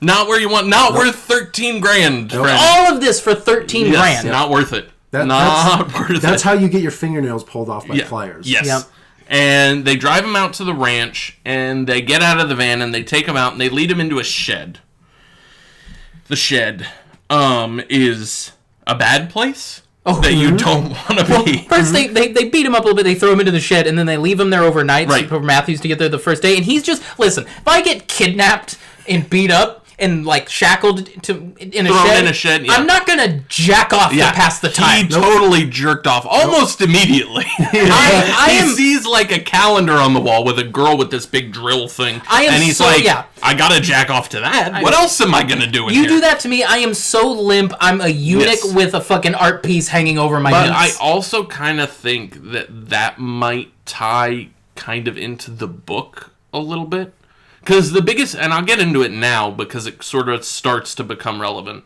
not where you want. Not worth $13,000. Friend. All of this for $13,000. Not worth it. That's how you get your fingernails pulled off by pliers. Yes. Yep. And they drive him out to the ranch, and they get out of the van, and they take him out, and they lead him into a shed. The shed is a bad place that you don't want to be. First, they beat him up a little bit, they throw him into the shed, and then they leave him there overnight for Matthews to get there the first day. And he's just, listen, if I get kidnapped and beat up, and shackled in a shed. I'm not gonna jack off to pass the time. He totally jerked off almost immediately. He sees like a calendar on the wall with a girl with this big drill thing, and he's I gotta jack off to that. What else am I gonna do? You do that to me, I am so limp. I'm a eunuch with a fucking art piece hanging over my knees. But I also kind of think that might tie kind of into the book a little bit. Because the biggest, and I'll get into it now because it sort of starts to become relevant,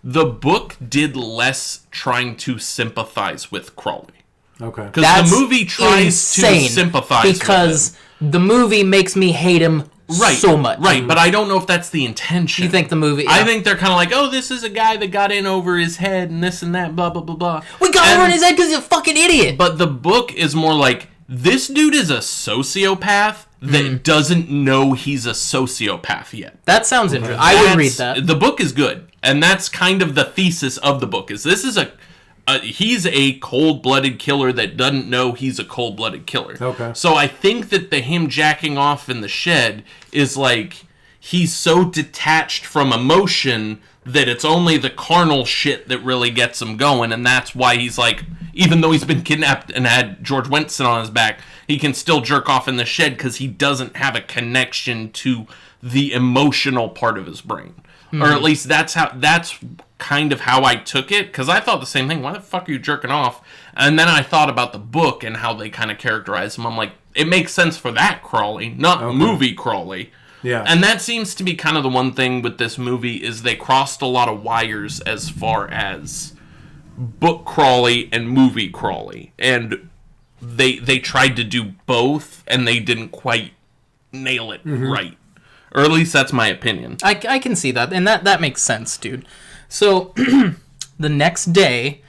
the book did less trying to sympathize with Crawley. Okay. Because the movie tries to sympathize with him. Because the movie makes me hate him so much. Right, but I don't know if that's the intention. You think the movie... I think they're kind of like, oh, this is a guy that got in over his head and this and that, blah, blah, blah, blah. We got over his head because he's a fucking idiot. But the book is more like, this dude is a sociopath that doesn't know he's a sociopath yet. That sounds interesting. I would read that. The book is good, and that's kind of the thesis of the book. Is this is he's a cold-blooded killer that doesn't know he's a cold-blooded killer. Okay. So I think that him jacking off in the shed is like he's so detached from emotion that it's only the carnal shit that really gets him going, and that's why he's like, even though he's been kidnapped and had George Wendt sit on his back, he can still jerk off in the shed because he doesn't have a connection to the emotional part of his brain. Or at least that's kind of how I took it, because I thought the same thing. Why the fuck are you jerking off? And then I thought about the book and how they kind of characterize him. I'm like, it makes sense for that Crawley, not movie Crawley. Yeah. And that seems to be kind of the one thing with this movie is they crossed a lot of wires as far as book Crawley and movie Crawley. And they tried to do both, and they didn't quite nail it right. Or at least that's my opinion. I can see that, and that makes sense, dude. So, the next day,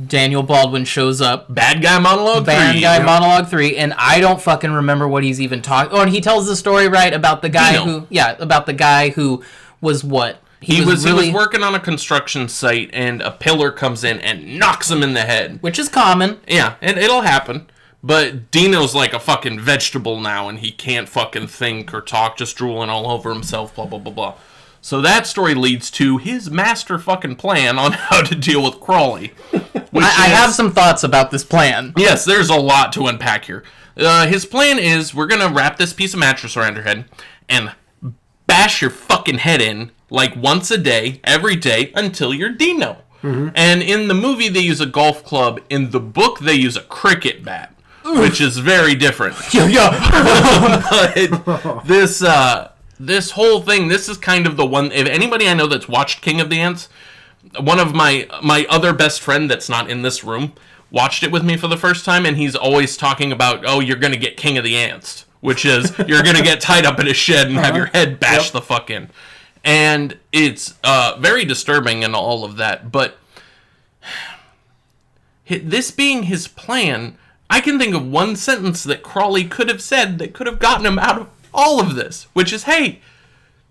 Daniel Baldwin shows up. Bad Guy Monologue 3. Monologue 3, and I don't fucking remember what he's even talking. Oh, and he tells the story, right, about the guy who was what? He was working on a construction site, and a pillar comes in and knocks him in the head. Which is common. Yeah, it'll happen. But Dino's like a fucking vegetable now, and he can't fucking think or talk, just drooling all over himself, blah, blah, blah, blah. So that story leads to his master fucking plan on how to deal with Crawley. I have some thoughts about this plan. Yes, there's a lot to unpack here. His plan is, we're going to wrap this piece of mattress around your head and bash your fucking head in like once a day, every day, until you're Dino. And in the movie, they use a golf club. In the book, they use a cricket bat, which is very different. But this whole thing, this is kind of the one, if anybody I know that's watched King of the Ants, one of my other best friend that's not in this room watched it with me for the first time, and he's always talking about, oh, you're going to get King of the Ants, which is you're going to get tied up in a shed and have your head bashed the fuck in. And it's very disturbing and all of that, but this being his plan, I can think of one sentence that Crawley could have said that could have gotten him out of all of this, which is, hey,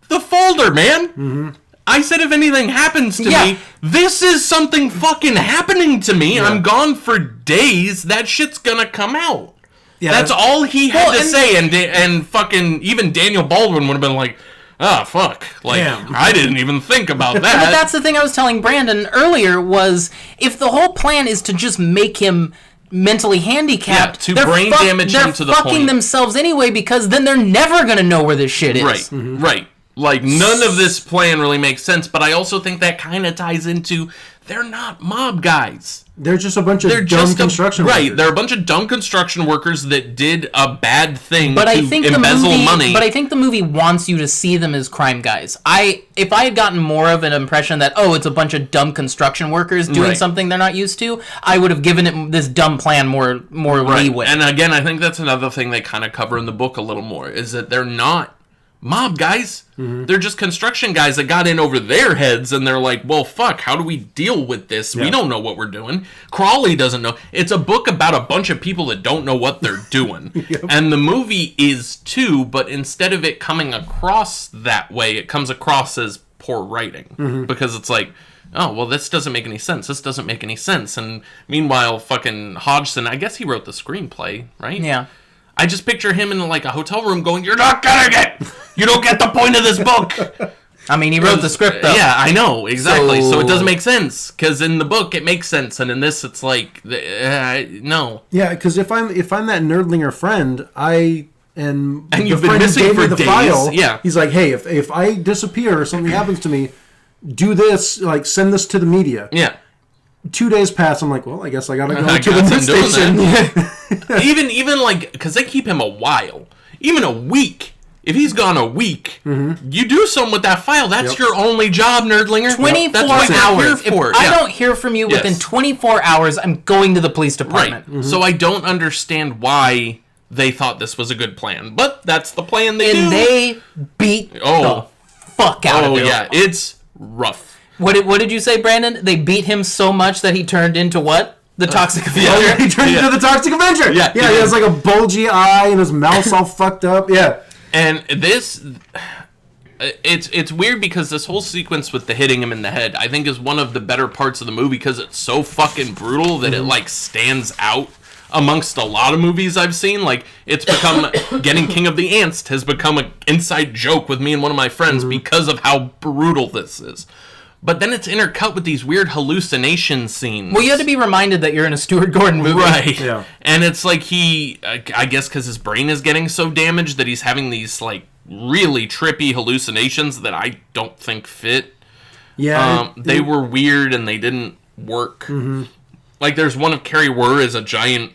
the folder, man. I said if anything happens to me, this is something fucking happening to me. I'm gone for days. That shit's gonna come out. Yeah, that's all he had to say, and fucking even Daniel Baldwin would have been like, "Ah, fuck!" Like I didn't even think about that. But that's the thing I was telling Brandon earlier was if the whole plan is to just make him mentally handicapped, to brain damage him to the point. They're fucking themselves anyway because then they're never gonna know where this shit is. Right, right. Like none of this plan really makes sense. But I also think that kind of ties into they're not mob guys. They're just a bunch of dumb construction workers. Right, they're a bunch of dumb construction workers that did a bad thing to embezzle money. But I think the movie wants you to see them as crime guys. If I had gotten more of an impression that, it's a bunch of dumb construction workers doing something they're not used to, I would have given it this dumb plan more leeway. And again, I think that's another thing they kind of cover in the book a little more, is that they're not mob guys. They're just construction guys that got in over their heads, and they're like, well, fuck, how do we deal with this? We don't know what we're doing. Crawley doesn't know. It's a book about a bunch of people that don't know what they're doing. And the movie is too, but instead of it coming across that way, it comes across as poor writing. Because it's like, oh, well, this doesn't make any sense. This doesn't make any sense. And meanwhile, fucking Hodgson, I guess he wrote the screenplay, right? Yeah. I just picture him in like a hotel room going, "You're not getting it! You don't get the point of this book!" I mean, he wrote the script, though. Yeah, I know, exactly. So it doesn't make sense. Because in the book, it makes sense. And in this, it's like, no. Yeah, because if I'm that nerdlinger friend, and you've been missing for days. File, he's like, hey, if I disappear or something happens to me, do this, like, send this to the media. Yeah. 2 days pass, I'm like, well, I guess I gotta go to the news station. even like, because they keep him a while. Even a week. If he's gone a week, you do something with that file. That's your only job, nerdlinger. 24 hours. If I don't hear from you within 24 hours, I'm going to the police department. Right. So I don't understand why they thought this was a good plan. But that's the plan they do. And they beat the fuck out of him. Oh, yeah. It's rough. What did you say, Brandon? They beat him so much that he turned into what? The Toxic Avenger? He turned into the Toxic Avenger! Yeah, he has like a bulgy eye and his mouth's all fucked up. Yeah. And this... It's weird because this whole sequence with the hitting him in the head, I think is one of the better parts of the movie because it's so fucking brutal that it like stands out amongst a lot of movies I've seen. Like, it's become... Getting King of the Ants has become an inside joke with me and one of my friends because of how brutal this is. But then it's intercut with these weird hallucination scenes. Well, you have to be reminded that you're in a Stuart Gordon movie. Right. Yeah. And it's like I guess because his brain is getting so damaged that he's having these, like, really trippy hallucinations that I don't think fit. Yeah. They were weird and they didn't work. Like, there's one of Carrie Wurr as a giant,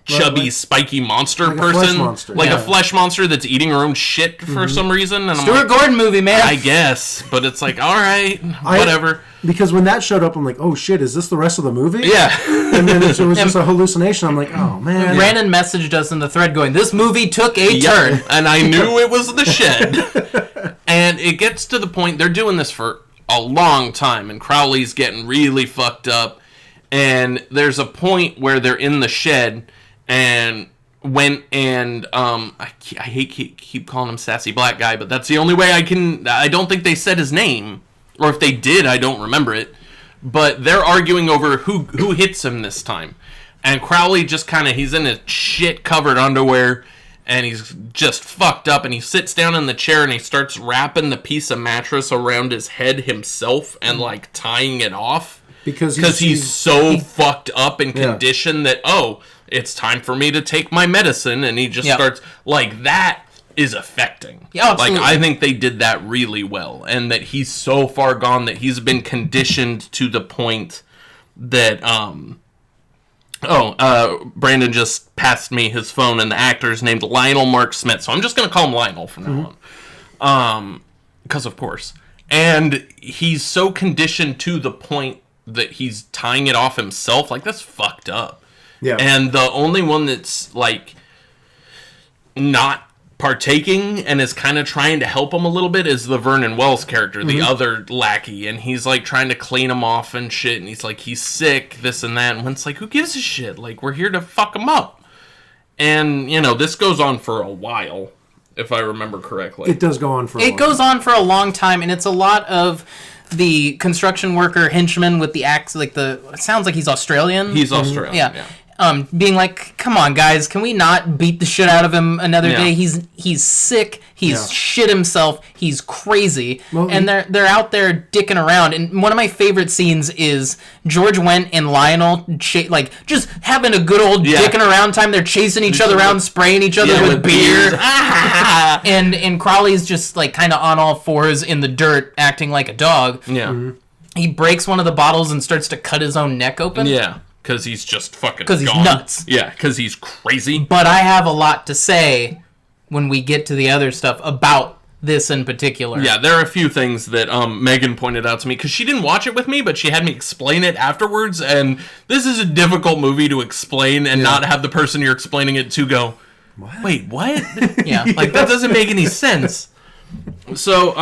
chubby, spiky monster like person. A flesh monster. Like a flesh monster that's eating her own shit for some reason. And Stuart Gordon movie, man. I guess. But it's like, all right, whatever. Because when that showed up, I'm like, oh shit, is this the rest of the movie? Yeah. And then it was just a hallucination. I'm like, oh man. Brandon messaged us in the thread going, this movie took a turn. And I knew it was the shed. And it gets to the point, they're doing this for a long time. And Crowley's getting really fucked up. And there's a point where they're in the shed and went and I hate keep calling him Sassy Black Guy, but that's the only way I don't think they said his name, or if they did, I don't remember it. But they're arguing over who hits him this time, and Crowley just he's in his shit covered underwear, and he's just fucked up, and he sits down in the chair and he starts wrapping the piece of mattress around his head himself and like tying it off because he's so fucked up and conditioned that it's time for me to take my medicine, and he just starts, like, that is affecting. Yeah, absolutely. Like, I think they did that really well, and that he's so far gone that he's been conditioned to the point that, Brandon just passed me his phone, and the actor's named Lionel Mark Smith, so I'm just going to call him Lionel from now on. Because, of course. And he's so conditioned to the point that he's tying it off himself, like, that's fucked up. Yeah. And the only one that's, like, not partaking and is kind of trying to help him a little bit is the Vernon Wells character, the other lackey. And he's, like, trying to clean him off and shit. And he's like, he's sick, this and that. And it's like, who gives a shit? Like, we're here to fuck him up. And, this goes on for a while. if I remember correctly. It does go on for a It goes on for a long time, and it's a lot of the construction worker henchman with the axe, like it sounds like he's Australian. He's Australian, yeah. Being like, come on, guys, can we not beat the shit out of him another day? He's sick. He's shit himself. He's crazy. Well, and they're out there dicking around. And one of my favorite scenes is George Wendt and Lionel just having a good old dicking around time. They're chasing each other around, spraying each other with beer. and Crawley's just like kind of on all fours in the dirt, acting like a dog. Yeah. Mm-hmm. He breaks one of the bottles and starts to cut his own neck open. Yeah. Because he's just fucking Because he's gone. nuts. Yeah, because he's crazy. But I have a lot to say when we get to the other stuff about this in particular. Yeah, there are a few things that Megan pointed out to me, because she didn't watch it with me, but she had me explain it afterwards, and this is a difficult movie to explain and not have the person you're explaining it to go, what? Wait, what? Yeah. Like, that doesn't make any sense. So,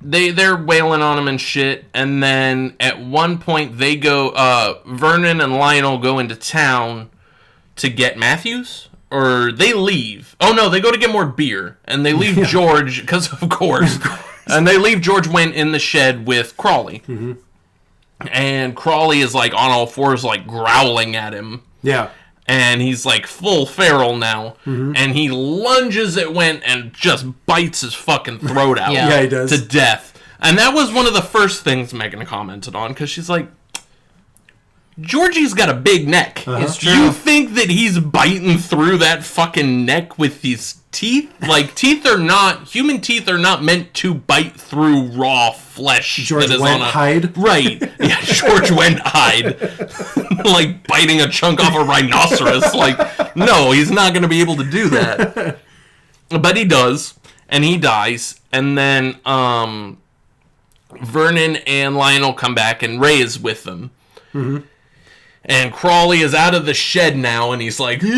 they're wailing on him and shit, and then at one point they go, Vernon and Lionel go into town to get Matthews, or they leave. Oh no, they go to get more beer, and they leave George, because of course, and they leave George Wendt in the shed with Crawley. Mm-hmm. And Crawley is like on all fours, like growling at him. Yeah. And he's like full feral now, and he lunges at Wendt and just bites his fucking throat out. Yeah, he does. To death. And that was one of the first things Megan commented on, because she's like, Georgie's got a big neck. It's true. You think that he's biting through that fucking neck with his teeth? Like, human teeth are not meant to bite through raw flesh. George that is Wendt on a hide? Right. Yeah, George Wendt hide. Like biting a chunk off a rhinoceros. Like, no, he's not going to be able to do that. But he does, and he dies, and then Vernon and Lionel come back, and Ray is with them. Mm-hmm. And Crawley is out of the shed now, and he's like, fucking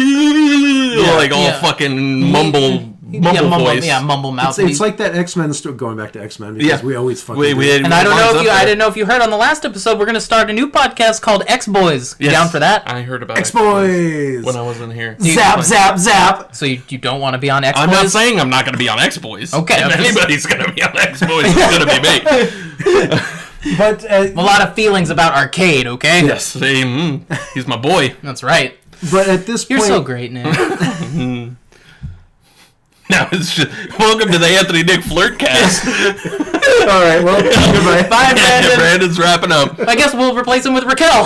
mumble voice. Yeah, mumble mouth. It's like that X-Men, going back to X-Men, because we always fucking And I didn't know if you heard on the last episode, we're going to start a new podcast called X-Boys. You down for that? I heard about X-Boys when I wasn't here. Zap, zap, zap. So you don't want to be on X-Boys? I'm not saying I'm not going to be on X-Boys. Okay. If anybody's going to be on X-Boys, it's going to be me. But a lot of feelings about Arcade, okay? Yes. He's my boy. That's right. But at this point... You're so great, Nick. Now it's just, welcome to the Anthony Nick Flirtcast. All right, well, goodbye. Bye, Brandon. Brandon's wrapping up. I guess we'll replace him with Raquel.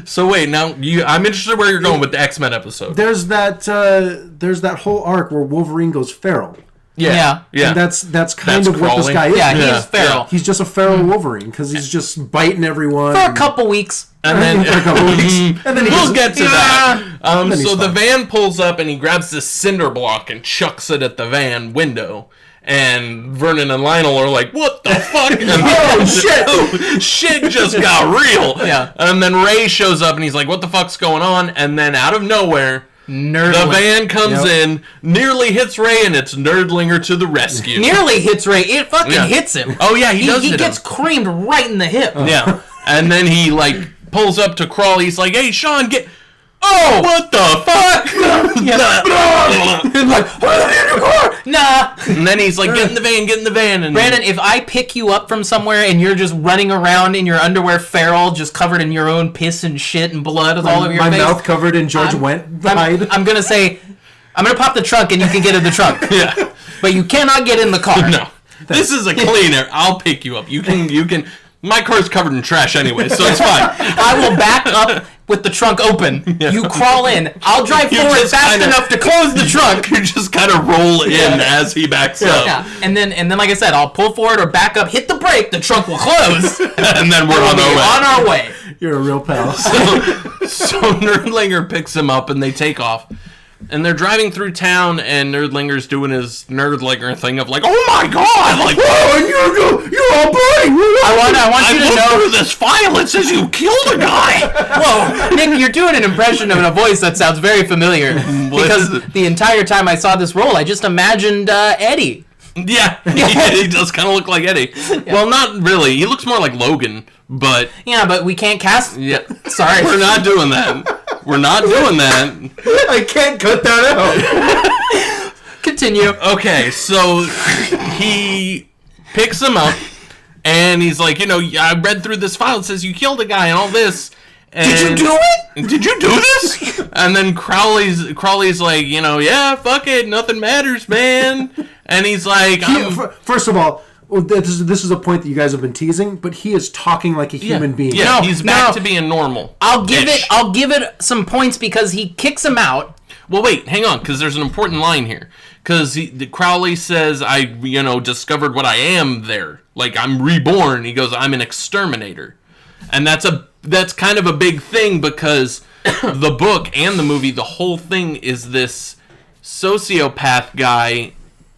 So wait, now I'm interested where you're going with the X-Men episode. There's that whole arc where Wolverine goes feral. Yeah. And that's kind of what this guy is. Yeah, he's feral. He's just a feral Wolverine because he's just biting everyone for a couple weeks. And then for a couple weeks. And then we'll get to that. So the van pulls up and he grabs this cinder block and chucks it at the van window. And Vernon and Lionel are like, what the fuck? And shit just got real. Yeah. And then Ray shows up and he's like, what the fuck's going on? And then out of nowhere, the van comes in, nearly hits Ray, and it's Nerdlinger to the rescue. Nearly hits Ray. It fucking hits him. Oh, yeah, he does hit him. He gets creamed right in the hip. Yeah. And then he, pulls up to Crawley. He's like, hey, Sean, get... Oh! What the fuck? Nah. And then he's like, get in the van. And Brandon, if I pick you up from somewhere and you're just running around in your underwear feral, just covered in your own piss and shit and blood all over your face. My mouth covered in George Wendt hide. I'm going to say, I'm going to pop the trunk and you can get in the trunk. Yeah. But you cannot get in the car. No. This is a cleaner. I'll pick you up. You can... My car's covered in trash anyway, so it's fine. I will back up with the trunk open. Yeah. You crawl in. I'll drive forward fast enough to close the trunk. You just kind of roll in as he backs up. Yeah, and then like I said, I'll pull forward or back up, hit the brake, the trunk will close, and then we're on our way. You're a real pal. So Nerdlinger picks him up and they take off. And they're driving through town, and Nerdlinger's doing his Nerdlinger thing of like, oh my god, like, whoa, and you're all bloody. I want you to know through this file. It says you killed a guy. Whoa, Nick, you're doing an impression of a voice that sounds very familiar. Because the entire time I saw this role, I just imagined Eddie. Yeah, he does kind of look like Eddie. Yeah. Well, not really. He looks more like Logan, but... Yeah, but we can't cast... Yeah. Sorry. We're not doing that. We're not doing that. I can't cut that out. Continue. Okay, so he picks him up, and he's like, I read through this file. It says you killed a guy and all this. And Did you do it? Did you do this? And then Crawley's like, yeah, fuck it, nothing matters, man. And he's like, first of all, this is a point that you guys have been teasing, but he is talking like a human being. Yeah, he's back to being normal. I'll give it some points because he kicks him out. Well, wait, hang on, because there's an important line here. Because Crowley says, I discovered what I am there. Like, I'm reborn. He goes, I'm an exterminator. And that's kind of a big thing because the book and the movie, the whole thing is this sociopath guy.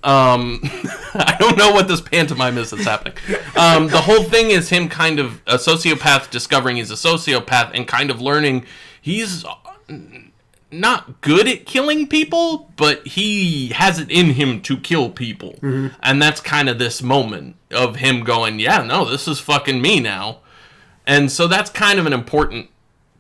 I don't know what this pantomime is that's happening. The whole thing is him kind of a sociopath discovering he's a sociopath and kind of learning he's not good at killing people, but he has it in him to kill people. Mm-hmm. And that's kind of this moment of him going, yeah, no, this is fucking me now. And so that's kind of an important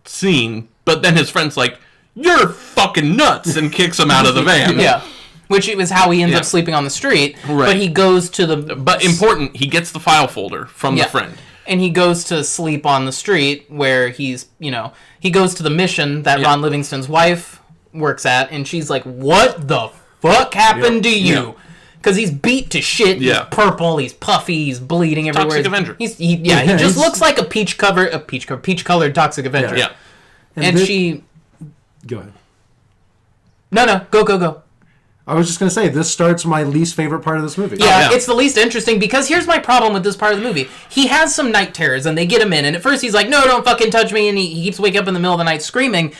scene. But then his friend's like, you're fucking nuts, and kicks him out of the van. Yeah. Which is how he ends up sleeping on the street. Right. But he goes to the... But important, he gets the file folder from the friend. And he goes to sleep on the street where he's, he goes to the mission that Ron Livingston's wife works at, and she's like, what the fuck happened to you? Because he's beat to shit, he's purple, he's puffy, he's bleeding everywhere. Toxic Avenger. He just looks like a peach-colored Toxic Avenger. Yeah. And she... Go ahead. No, go. I was just going to say, this starts my least favorite part of this movie. Yeah, it's the least interesting, because here's my problem with this part of the movie. He has some night terrors, and they get him in, and at first he's like, no, don't fucking touch me, and he keeps waking up in the middle of the night screaming.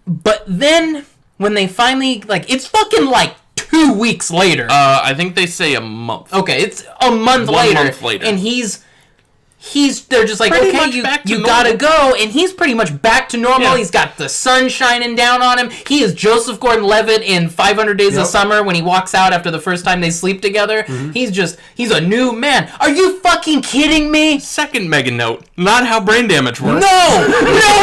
But then, when they finally, it's fucking 2 weeks later. I think they say a month. Okay, it's a month later. 1 month later. And they're just like, pretty okay, you gotta go, and he's pretty much back to normal. Yeah. He's got the sun shining down on him. He is Joseph Gordon-Levitt in 500 Days of Summer when he walks out after the first time they sleep together. Mm-hmm. He's a new man. Are you fucking kidding me? Second mega note, not how brain damage works. No,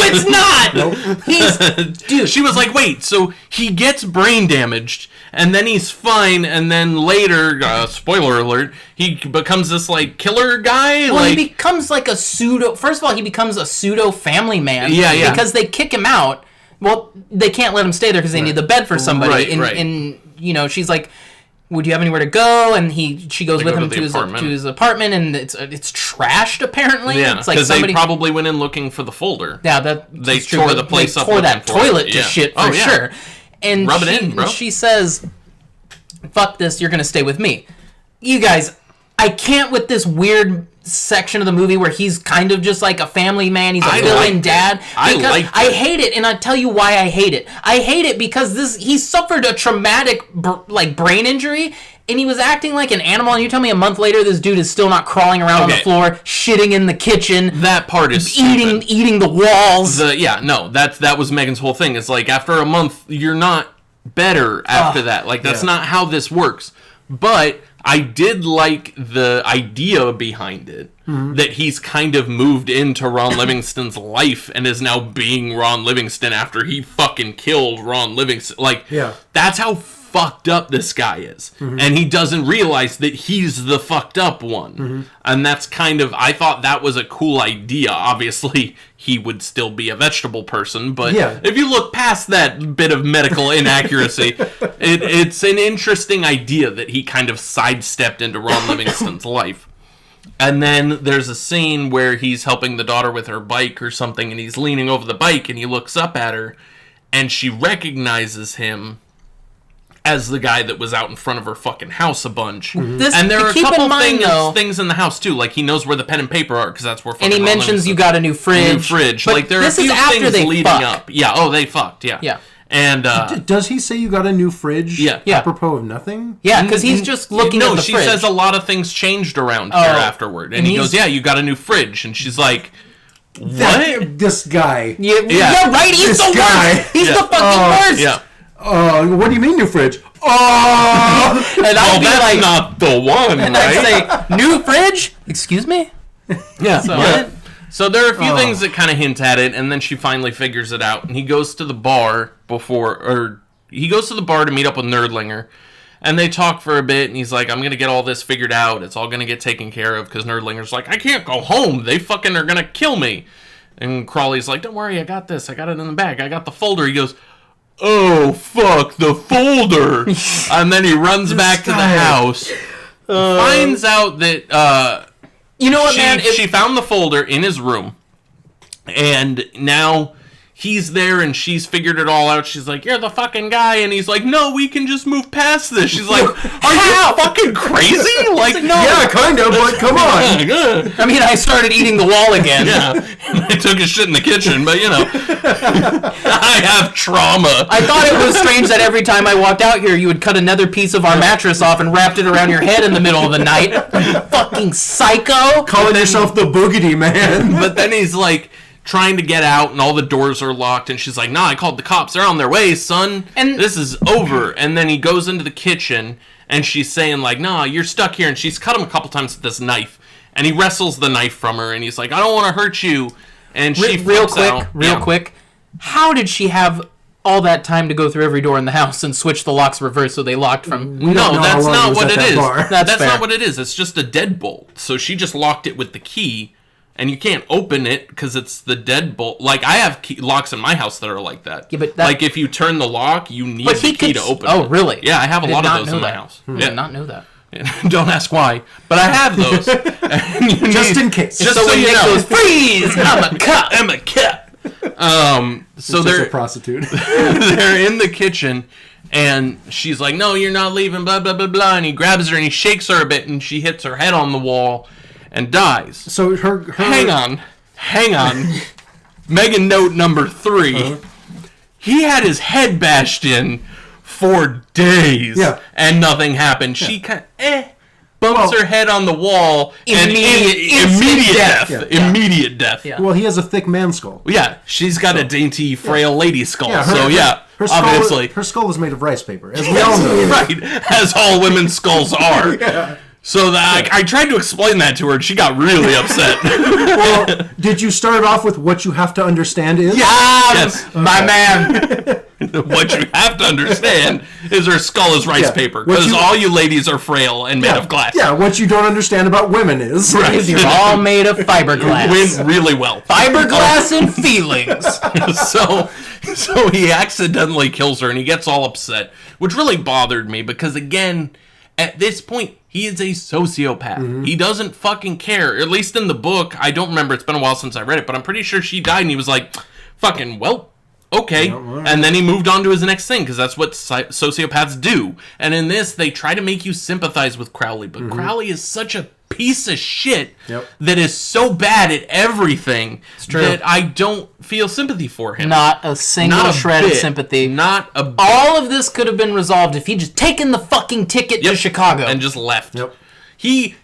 it's not. Nope. Dude. She was like, wait, so he gets brain damaged, and then he's fine, and then later, spoiler alert, he becomes this killer guy. Well, he becomes a pseudo. First of all, he becomes a pseudo family man. Yeah. Because they kick him out. Well, they can't let him stay there because they need the bed for somebody. Right. And she's like, "Would you have anywhere to go?" And she goes with him to his apartment, and it's trashed apparently. Yeah, because they probably went in looking for the folder. Yeah, they tore the place up. Tore that toilet to shit for sure. And rub it in, bro. She says, "Fuck this! You're gonna stay with me." You guys, I can't with this weird section of the movie where he's kind of just like a family man. He's a villain dad. I hate it, and I'll tell you why I hate it. I hate it because he suffered a traumatic brain injury, and he was acting like an animal. And you tell me a month later this dude is still not crawling around on the floor, shitting in the kitchen. That part is eating the walls. That was Megan's whole thing. It's like after a month you're not better after that. That's not how this works. But I did like the idea behind it, that he's kind of moved into Ron Livingston's life and is now being Ron Livingston after he fucking killed Ron Livingston. That's how fucked up this guy is. Mm-hmm. And he doesn't realize that he's the fucked up one. Mm-hmm. And that's I thought that was a cool idea. Obviously, he would still be a vegetable person, but if you look past that bit of medical inaccuracy, it's an interesting idea that he kind of sidestepped into Ron Livingston's life. And then there's a scene where he's helping the daughter with her bike or something, and he's leaning over the bike, and he looks up at her, and she recognizes him as the guy that was out in front of her fucking house a bunch. Mm-hmm. And there are a couple things in the house, too. Like, he knows where the pen and paper are, because that's where fucking And he mentions you got a new fridge. But there are a few things leading up. Yeah, they fucked, yeah. And, does he say you got a new fridge? Yeah. Apropos of nothing? Yeah, because he's just looking at the fridge. No, she says a lot of things changed around here afterward. And he goes, yeah, you got a new fridge. And she's like, what? This guy. Yeah, right? He's the worst! He's the fucking worst! Yeah. What do you mean new fridge? And I'd be that's not the one, and right? I'd say, new fridge? Excuse me? Yeah. So there are a few things that kind of hint at it, and then she finally figures it out, and he goes to the bar he goes to the bar to meet up with Nerdlinger, and they talk for a bit, and he's like, I'm going to get all this figured out. It's all going to get taken care of, because Nerdlinger's like, I can't go home. They fucking are going to kill me. And Crawley's like, don't worry, I got this. I got it in the bag. I got the folder. He goes, oh, fuck, the folder. And then he runs back to the house, finds out that, you know what, man? She found the folder in his room, and now he's there, and she's figured it all out. She's like, you're the fucking guy. And he's like, no, we can just move past this. She's like, are you fucking crazy? Like, no. Yeah, kind of, but come on. I mean, I started eating the wall again. Yeah, I took a shit in the kitchen, but, you know, I have trauma. I thought it was strange that every time I walked out here, you would cut another piece of our mattress off and wrapped it around your head in the middle of the night. Fucking psycho. Calling yourself the boogity man. But then he's like, trying to get out, and all the doors are locked, and she's like, nah, I called the cops. They're on their way, son. And this is over. And then he goes into the kitchen, and she's saying, like, nah, you're stuck here. And she's cut him a couple times with this knife. And he wrestles the knife from her, and he's like, I don't want to hurt you. And she real quick, quick. How did she have all that time to go through every door in the house and switch the locks reverse so they locked from... No, that's not what it is. That's fair. not what it is. It's just a deadbolt. So she just locked it with the key. And you can't open it because it's the deadbolt. Like, I have locks in my house that are like that. Yeah, but like, if you turn the lock, you need the key to open it. Oh, really? Yeah, I have a lot of those in my house. I did not know that. Don't ask why, but I have those. Just in case. Just so when Nick goes, freeze! I'm a cut! I'm a cat! So they're they're a prostitute. they're in the kitchen, and she's like, no, you're not leaving, blah, blah, blah, blah. And he grabs her, and he shakes her a bit, and she hits her head on the wall and dies. So her Hang on. Megan note number 3. He had his head bashed in for days. Yeah. And nothing happened. Yeah. She kind of bumps her head on the wall. Immediate death. Yeah. Immediate death. Yeah. Well, he has a thick man skull. Yeah. She's got a dainty, frail lady skull. Yeah, her skull, obviously. Her skull is made of rice paper, as we all know. Right. As all women's skulls are. Yeah. So I tried to explain that to her, and she got really upset. Well, did you start off with what you have to understand is? Yes. My man. What you have to understand is her skull is rice paper, because all you ladies are frail and made of glass. Yeah, what you don't understand about women is... Right. You're all made of fiberglass. Win really well. Fiberglass and feelings. So he accidentally kills her, and he gets all upset, which really bothered me, because, again, at this point, he is a sociopath. Mm-hmm. He doesn't fucking care. At least in the book, I don't remember. It's been a while since I read it, but I'm pretty sure she died, and he was like, fucking, well, okay. And then he moved on to his next thing, because that's what sociopaths do. And in this, they try to make you sympathize with Crowley, but Crowley is such a piece of shit that is so bad at everything that I don't feel sympathy for him. Not a single shred of sympathy. Not a bit. All of this could have been resolved if he'd just taken the fucking ticket to Chicago. And just left. Yep. He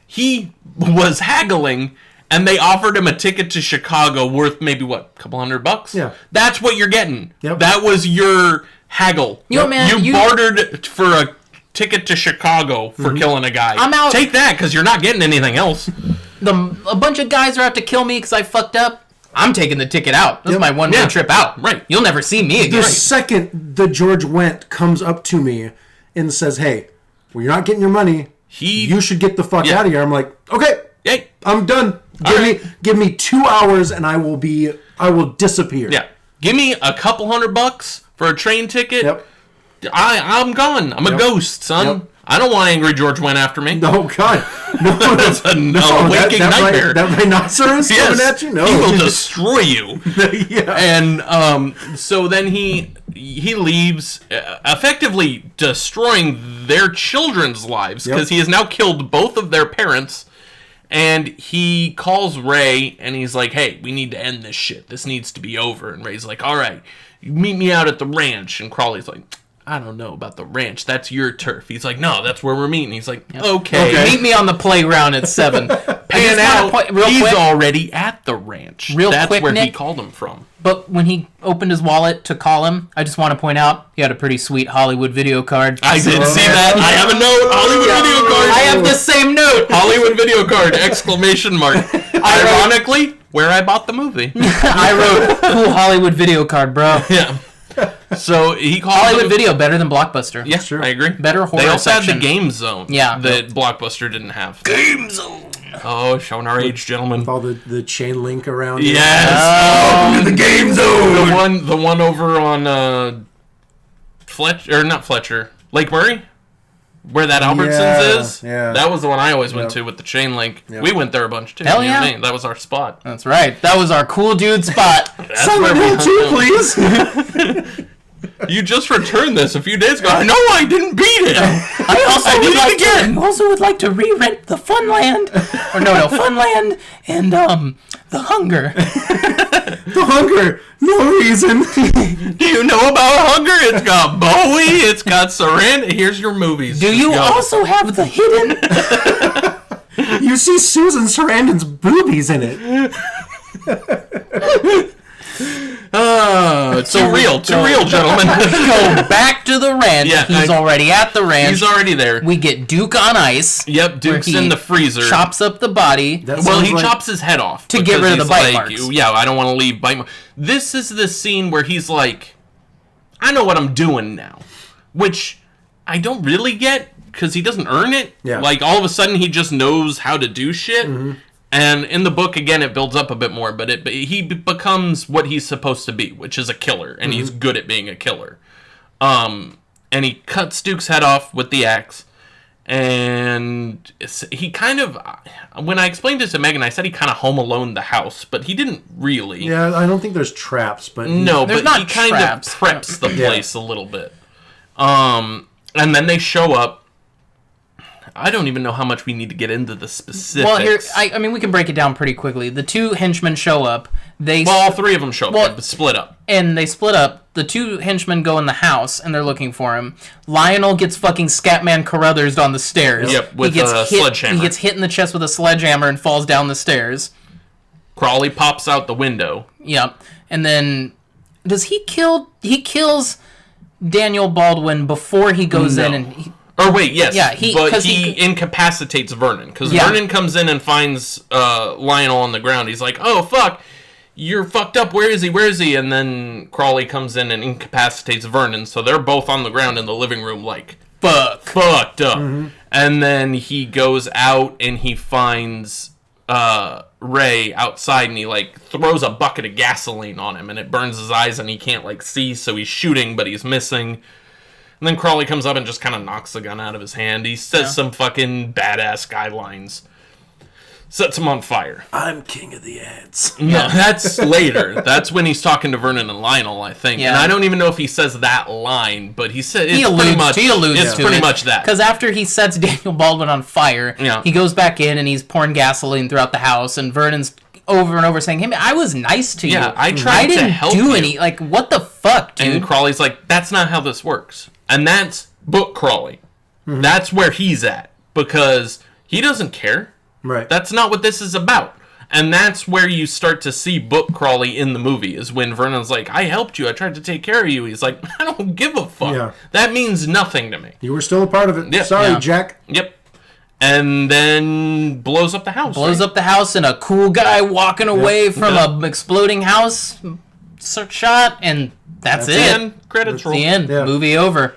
was haggling, and they offered him a ticket to Chicago worth maybe, what, a couple $100? Yeah. That's what you're getting. Yep. That was your haggle. You know, man, you bartered for a ticket to Chicago for killing a guy. I'm out. Take that, because you're not getting anything else. A bunch of guys are out to kill me because I fucked up. I'm taking the ticket out. This is my one-way trip out. Right. You'll never see me again. The second the George Wendt comes up to me and says, hey, well, you're not getting your money. You should get the fuck out of here. I'm like, okay, I'm done. Give me 2 hours and I will disappear. Yeah. Give me a couple $100 for a train ticket. Yep. I'm gone. I'm a ghost, son. Yep. I don't want Angry George Wendt after me. No, God. No, that's a waking nightmare. That rhinoceros coming at you? No. He will destroy you. Yeah. And so then he leaves, effectively destroying their children's lives, because he has now killed both of their parents. And he calls Ray, and he's like, hey, we need to end this shit. This needs to be over. And Ray's like, all right, meet me out at the ranch. And Crawley's like, I don't know about the ranch. That's your turf. He's like, no, that's where we're meeting. He's like, okay. Meet me on the playground at 7. Pan out. He's already at the ranch. That's quick, where Nick, he called him from. But when he opened his wallet to call him, I just want to point out, he had a pretty sweet Hollywood video card. I did see that. I have a note. Hollywood video card. I have the same note. Hollywood video card! Exclamation mark. Ironically, where I bought the movie. I wrote, cool Hollywood video card, bro. Yeah. So he calls Hollywood him, Video better than Blockbuster. Yeah, Sure. I agree. Better horror They also had section. the Game Zone. Yeah. That Blockbuster didn't have. Game Zone. Oh, showing our age, gentlemen. With all the chain link around it. Yes. The Game Zone! The one over on not Fletcher, Lake Murray, where that Albertsons is. Yeah. That was the one I always went Yep. to with the chain link. Yep. We went there a bunch too. Hell you know what I yeah. mean? That was our spot. That's right. That was our cool dude spot. Silent Hill 2, please! You just returned this a few days ago. I know I didn't beat it. I also would like to re-rent the Funland, or no, Funland and the Hunger. The Hunger! No reason! Do you know about Hunger? It's got Bowie. It's got Sarandon. Here's your movies. Do Just you go. also have the Hidden? You see Susan Sarandon's boobies in it. Too real, gentlemen. Go back to the ranch. Yeah, He's already at the ranch. He's already there. We get Duke on ice. Yep, Duke's where he in the freezer. Chops up the body. That Well, sounds he like- chops his head off To get because rid of the he's bite like, marks. Yeah, I don't want to leave bite marks. This is the scene where he's like, I know what I'm doing now, which I don't really get because he doesn't earn it. Yeah. Like all of a sudden he just knows how to do shit. Mm-hmm. And in the book, again, it builds up a bit more, but he becomes what he's supposed to be, which is a killer, and he's good at being a killer. And he cuts Duke's head off with the axe, and he kind of, when I explained this to Megan, I said he kind of Home Alone the house, but he didn't really. Yeah, I don't think there's traps, but... No, There's but not he kind traps. of preps the place a little bit. And then they show up. I don't even know how much we need to get into the specifics. Well, here, I mean, we can break it down pretty quickly. The two henchmen show up. All three of them show up, Well, but split up. And they split up. The two henchmen go in the house, and they're looking for him. Lionel gets fucking Scatman Carruthers'd on the stairs. Yep, with he gets a sledgehammer. He gets hit in the chest with a sledgehammer and falls down the stairs. Crawley pops out the window. Yep. And then, does he kill... He kills Daniel Baldwin before he goes in and... Or wait, yes. Yeah, but he incapacitates Vernon. Because Vernon comes in and finds Lionel on the ground. He's like, oh, fuck. You're fucked up. Where is he? Where is he? And then Crawley comes in and incapacitates Vernon. So they're both on the ground in the living room like, fucked up. Mm-hmm. And then he goes out and he finds Ray outside. And he, like, throws a bucket of gasoline on him. And it burns his eyes and he can't, like, see. So he's shooting, but he's missing. And then Crawley comes up and just kind of knocks the gun out of his hand. He says some fucking badass guidelines. Sets him on fire. I'm king of the ants. No, that's later. That's when he's talking to Vernon and Lionel, I think. Yeah. And I don't even know if he says that line, but he said it's He alludes it's to pretty it. much that. Because after he sets Daniel Baldwin on fire, he goes back in and he's pouring gasoline throughout the house, and Vernon's over and over saying, "Hey, man, I was nice to you. Yeah, I tried to help do you." any. Like, what the fuck, dude?" And Crawley's like, that's not how this works. And that's Book Crawley. Mm-hmm. That's where he's at. Because he doesn't care. Right. That's not what this is about. And that's where you start to see Book Crawley in the movie, is when Vernon's like, I helped you, I tried to take care of you. He's like, I don't give a fuck. Yeah. That means nothing to me. You were still a part of it. Yep. Sorry, Yeah. Jack. Yep. And then blows up the house. Blows up the house, and a cool guy walking away from a exploding house shot, and that's it. And credits roll. The end. Yeah. Movie over.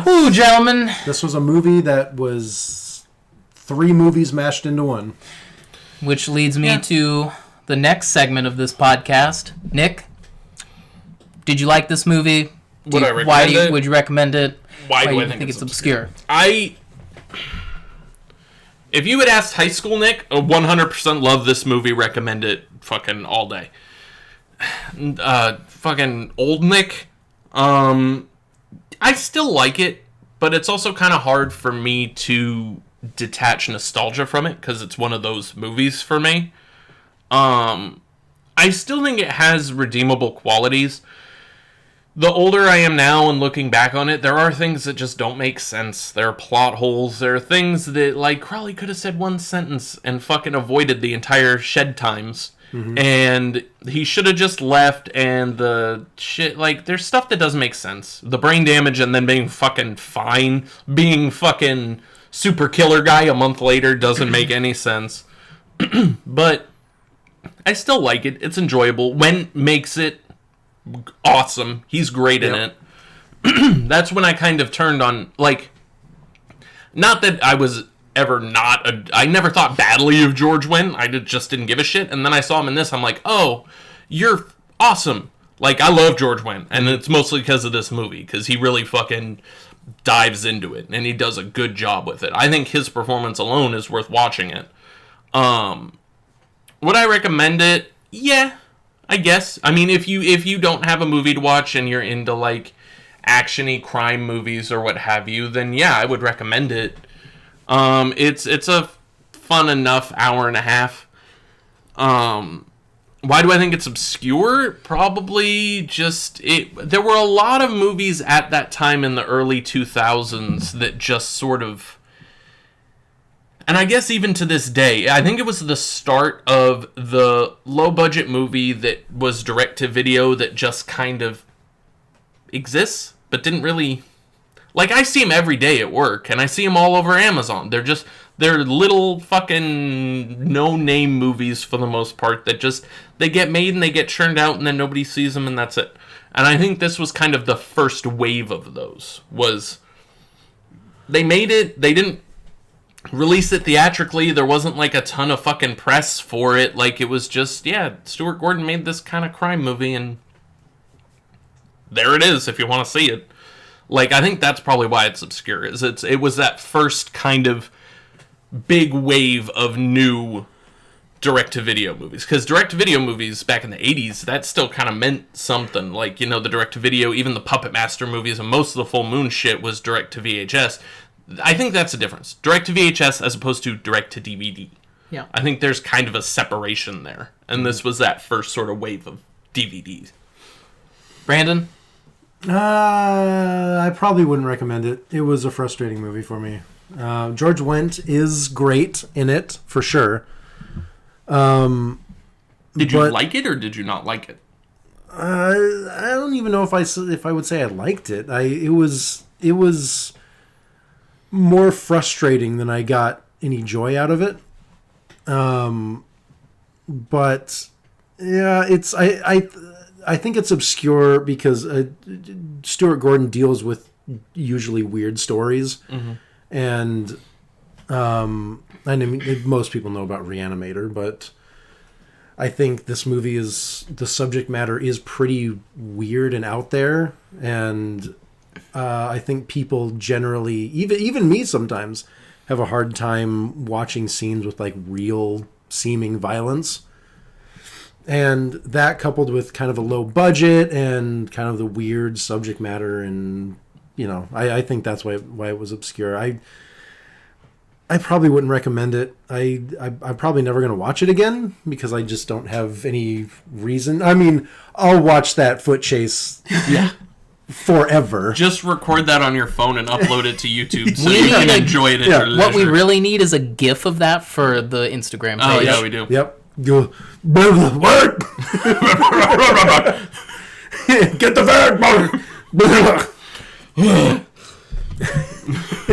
Whew, gentlemen. This was a movie that was 3 movies mashed into one. Which leads me to the next segment of this podcast. Nick, did you like this movie? Would I recommend it? Would you recommend it? Why do do I you think it's obscure? If you had asked high school Nick, 100% love this movie, recommend it fucking all day. Fucking old Nick, I still like it, but it's also kind of hard for me to detach nostalgia from it, because it's one of those movies for me. I still think it has redeemable qualities. The older I am now and looking back on it, there are things that just don't make sense. There are plot holes. There are things that, like, Crawley could have said one sentence and fucking avoided the entire shed times. Mm-hmm. And he should have just left, and the shit, like, there's stuff that doesn't make sense. The brain damage and then being fucking fine, being fucking super killer guy a month later doesn't make any sense. But I still like it. It's enjoyable. Wendt makes it awesome. He's great in it. That's when I kind of turned on, like, not that I was ever I never thought badly of George Wendt. I just didn't give a shit. And then I saw him in this. I'm like, oh, you're awesome. Like, I love George Wendt. And it's mostly because of this movie. Because he really fucking dives into it. And he does a good job with it. I think his performance alone is worth watching it. Would I recommend it? Yeah, I guess. I mean, if you don't have a movie to watch and you're into, like, action-y crime movies or what have you, then yeah, I would recommend it. It's a fun enough hour and a half. Why do I think it's obscure? Probably just there were a lot of movies at that time in the early 2000s that just sort of, and I guess even to this day, I think it was the start of the low-budget movie that was direct-to-video that just kind of exists, but didn't really... Like, I see them every day at work, and I see them all over Amazon. They're little fucking no-name movies for the most part that just, they get made and they get churned out and then nobody sees them and that's it. And I think this was kind of the first wave of those, was they made it, they didn't release it theatrically, there wasn't like a ton of fucking press for it, like it was just, yeah, Stuart Gordon made this kind of crime movie and there it is if you want to see it. Like, I think that's probably why it's obscure, is it was that first kind of big wave of new direct-to-video movies. Because direct-to-video movies back in the 80s, that still kind of meant something. Like, you know, the direct-to-video, even the Puppet Master movies, and most of the Full Moon shit was direct-to-VHS. I think that's the difference. Direct-to-VHS as opposed to direct-to-DVD. Yeah. I think there's kind of a separation there. And this was that first sort of wave of DVDs. Brandon? I probably wouldn't recommend it. It was a frustrating movie for me. George Wendt is great in it, for sure. Did you like it or did you not like it? I don't even know if I would say I liked it. It was more frustrating than I got any joy out of it. But yeah, I think it's obscure because Stuart Gordon deals with usually weird stories, and I mean most people know about Reanimator, but I think this movie the subject matter is pretty weird and out there, and I think people generally, even me sometimes, have a hard time watching scenes with like real seeming violence. And that coupled with kind of a low budget and kind of the weird subject matter, and you know, I think that's why it was obscure. I probably wouldn't recommend it. I'm probably never going to watch it again because I just don't have any reason. I mean, I'll watch that foot chase forever. Just record that on your phone and upload it to YouTube so you can enjoy it at your leisure. What we really need is a GIF of that for the Instagram page. Oh, yeah, we do. Yep. Go, what? Get the bag,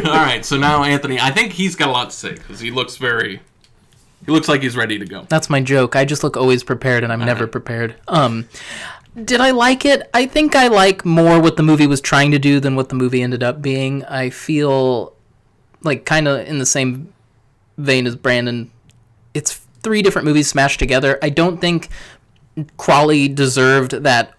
All right, so now Anthony, I think he's got a lot to say because he looks like he's ready to go. That's my joke. I just look always prepared, and I'm never prepared. Did I like it? I think I like more what the movie was trying to do than what the movie ended up being. I feel like kind of in the same vein as Brandon. It's 3 different movies smashed together. I don't think Crawley deserved that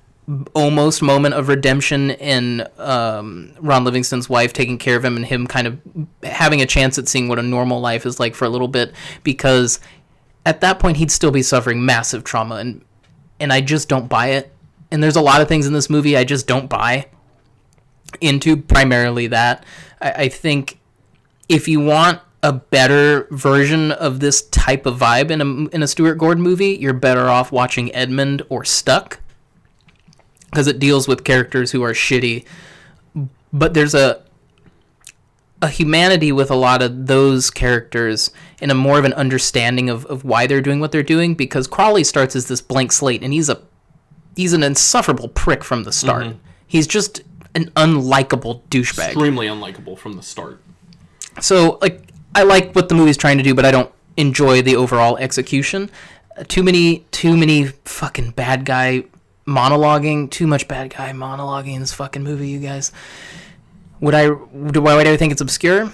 almost moment of redemption in Ron Livingston's wife taking care of him and him kind of having a chance at seeing what a normal life is like for a little bit, because at that point he'd still be suffering massive trauma, and I just don't buy it. And there's a lot of things in this movie I just don't buy into, primarily that. I think if you want a better version of this type of vibe in a Stuart Gordon movie, you're better off watching Edmund or Stuck, because it deals with characters who are shitty. But there's a humanity with a lot of those characters and a more of an understanding of why they're doing what they're doing, because Crawley starts as this blank slate, and he's an insufferable prick from the start. Mm-hmm. He's just an unlikable douchebag. Extremely unlikable from the start. So, like, I like what the movie's trying to do, but I don't enjoy the overall execution. Too many fucking bad guy monologuing. Too much bad guy monologuing in this fucking movie, you guys. Why do I think it's obscure?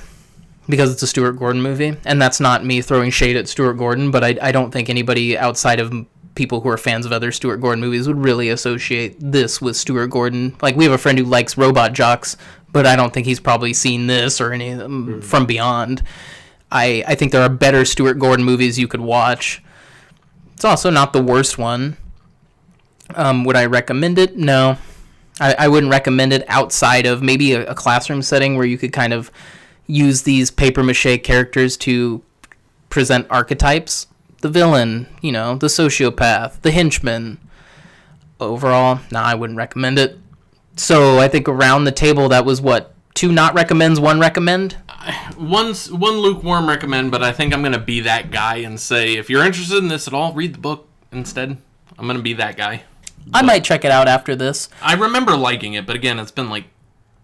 Because it's a Stuart Gordon movie, and that's not me throwing shade at Stuart Gordon, but I don't think anybody outside of people who are fans of other Stuart Gordon movies would really associate this with Stuart Gordon. Like, we have a friend who likes Robot Jocks, but I don't think he's probably seen this or any of them from Beyond. I think there are better Stuart Gordon movies you could watch. It's also not the worst one. Would I recommend it? No. I wouldn't recommend it outside of maybe a classroom setting where you could kind of use these papier-mâché characters to present archetypes. The villain, the sociopath, the henchman. Overall, I wouldn't recommend it. So I think around the table that was what? 2 not recommends, 1 recommend? One lukewarm recommend, but I think I'm going to be that guy and say, if you're interested in this at all, read the book instead. I'm going to be that guy. I might check it out after this. I remember liking it, but again, it's been like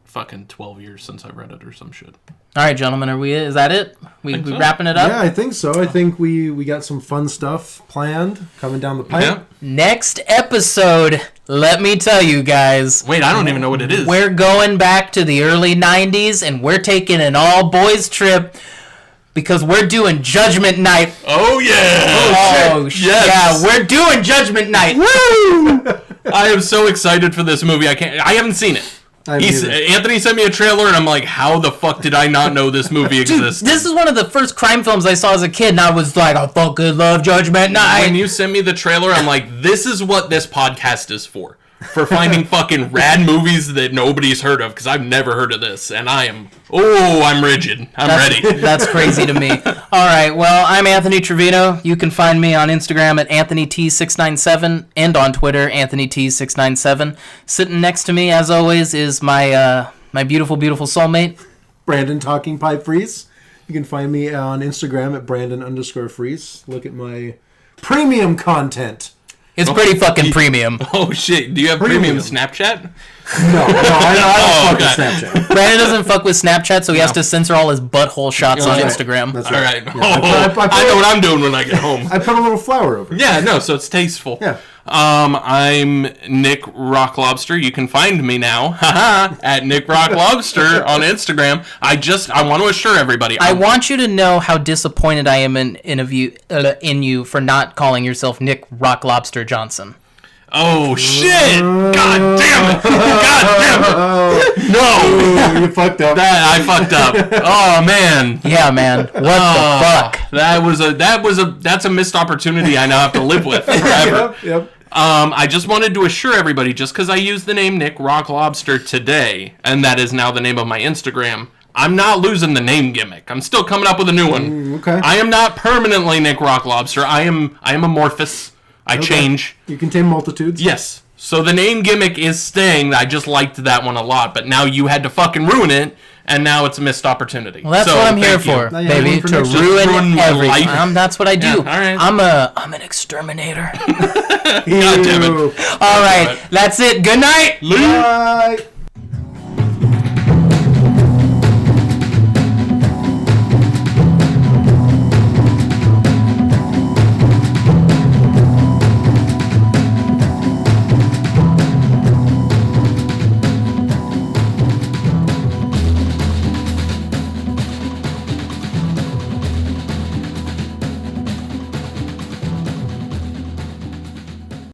fucking 12 years since I read it or some shit. All right, gentlemen, is that it? We wrapping it up? Yeah, I think so. I think we got some fun stuff planned coming down the pipe. Yeah. Next episode, let me tell you guys. Wait, I don't even know what it is. We're going back to the early 90s, and we're taking an all-boys trip because we're doing Judgment Night. Oh, yeah. Oh, shit. Yes. Yeah, we're doing Judgment Night. Woo! I am so excited for this movie. I haven't seen it. Anthony sent me a trailer, and I'm like, how the fuck did I not know this movie exists? Dude, this is one of the first crime films I saw as a kid, and I was like, I fucking love Judgment Night. When you sent me the trailer, I'm like, this is what this podcast is for finding fucking rad movies that nobody's heard of, because I've never heard of this, and I'm rigid. I'm ready. That's crazy to me. All right, well, I'm Anthony Trevino. You can find me on Instagram at AnthonyT697 and on Twitter, AnthonyT697. Sitting next to me, as always, is my beautiful, beautiful soulmate, Brandon Talking Pipe Freeze. You can find me on Instagram at Brandon_Freeze. Look at my premium content. It's pretty fucking premium. Oh, shit. Do you have premium Snapchat? No, I don't fuck with Snapchat. Brandon doesn't fuck with Snapchat, so he has to censor all his butthole shots on Instagram. That's all right. Yeah. I know what I'm doing when I get home. I put a little flour over it. Yeah, no, so it's tasteful. Yeah. I'm Nick Rock Lobster. You can find me now at Nick Rock Lobster on Instagram. I want to assure everybody. I want you to know how disappointed I am in you for not calling yourself Nick Rock Lobster Johnson. Oh, shit! God damn it! God damn it! No! You fucked up. I fucked up. Oh, man. Yeah, man. What the fuck? That's a missed opportunity I now have to live with forever. Yep. I just wanted to assure everybody, just because I used the name Nick Rock Lobster today, and that is now the name of my Instagram, I'm not losing the name gimmick. I'm still coming up with a new one. Okay. I am not permanently Nick Rock Lobster. I am amorphous. I change. You contain multitudes. Yes. So the name gimmick is staying. I just liked that one a lot, but now you had to fucking ruin it, and now it's a missed opportunity. Well, that's what I'm here for, baby, to ruin everything. That's what I do. Yeah, all right. I'm an exterminator. God damn it. All right, that's it. Good night. Bye.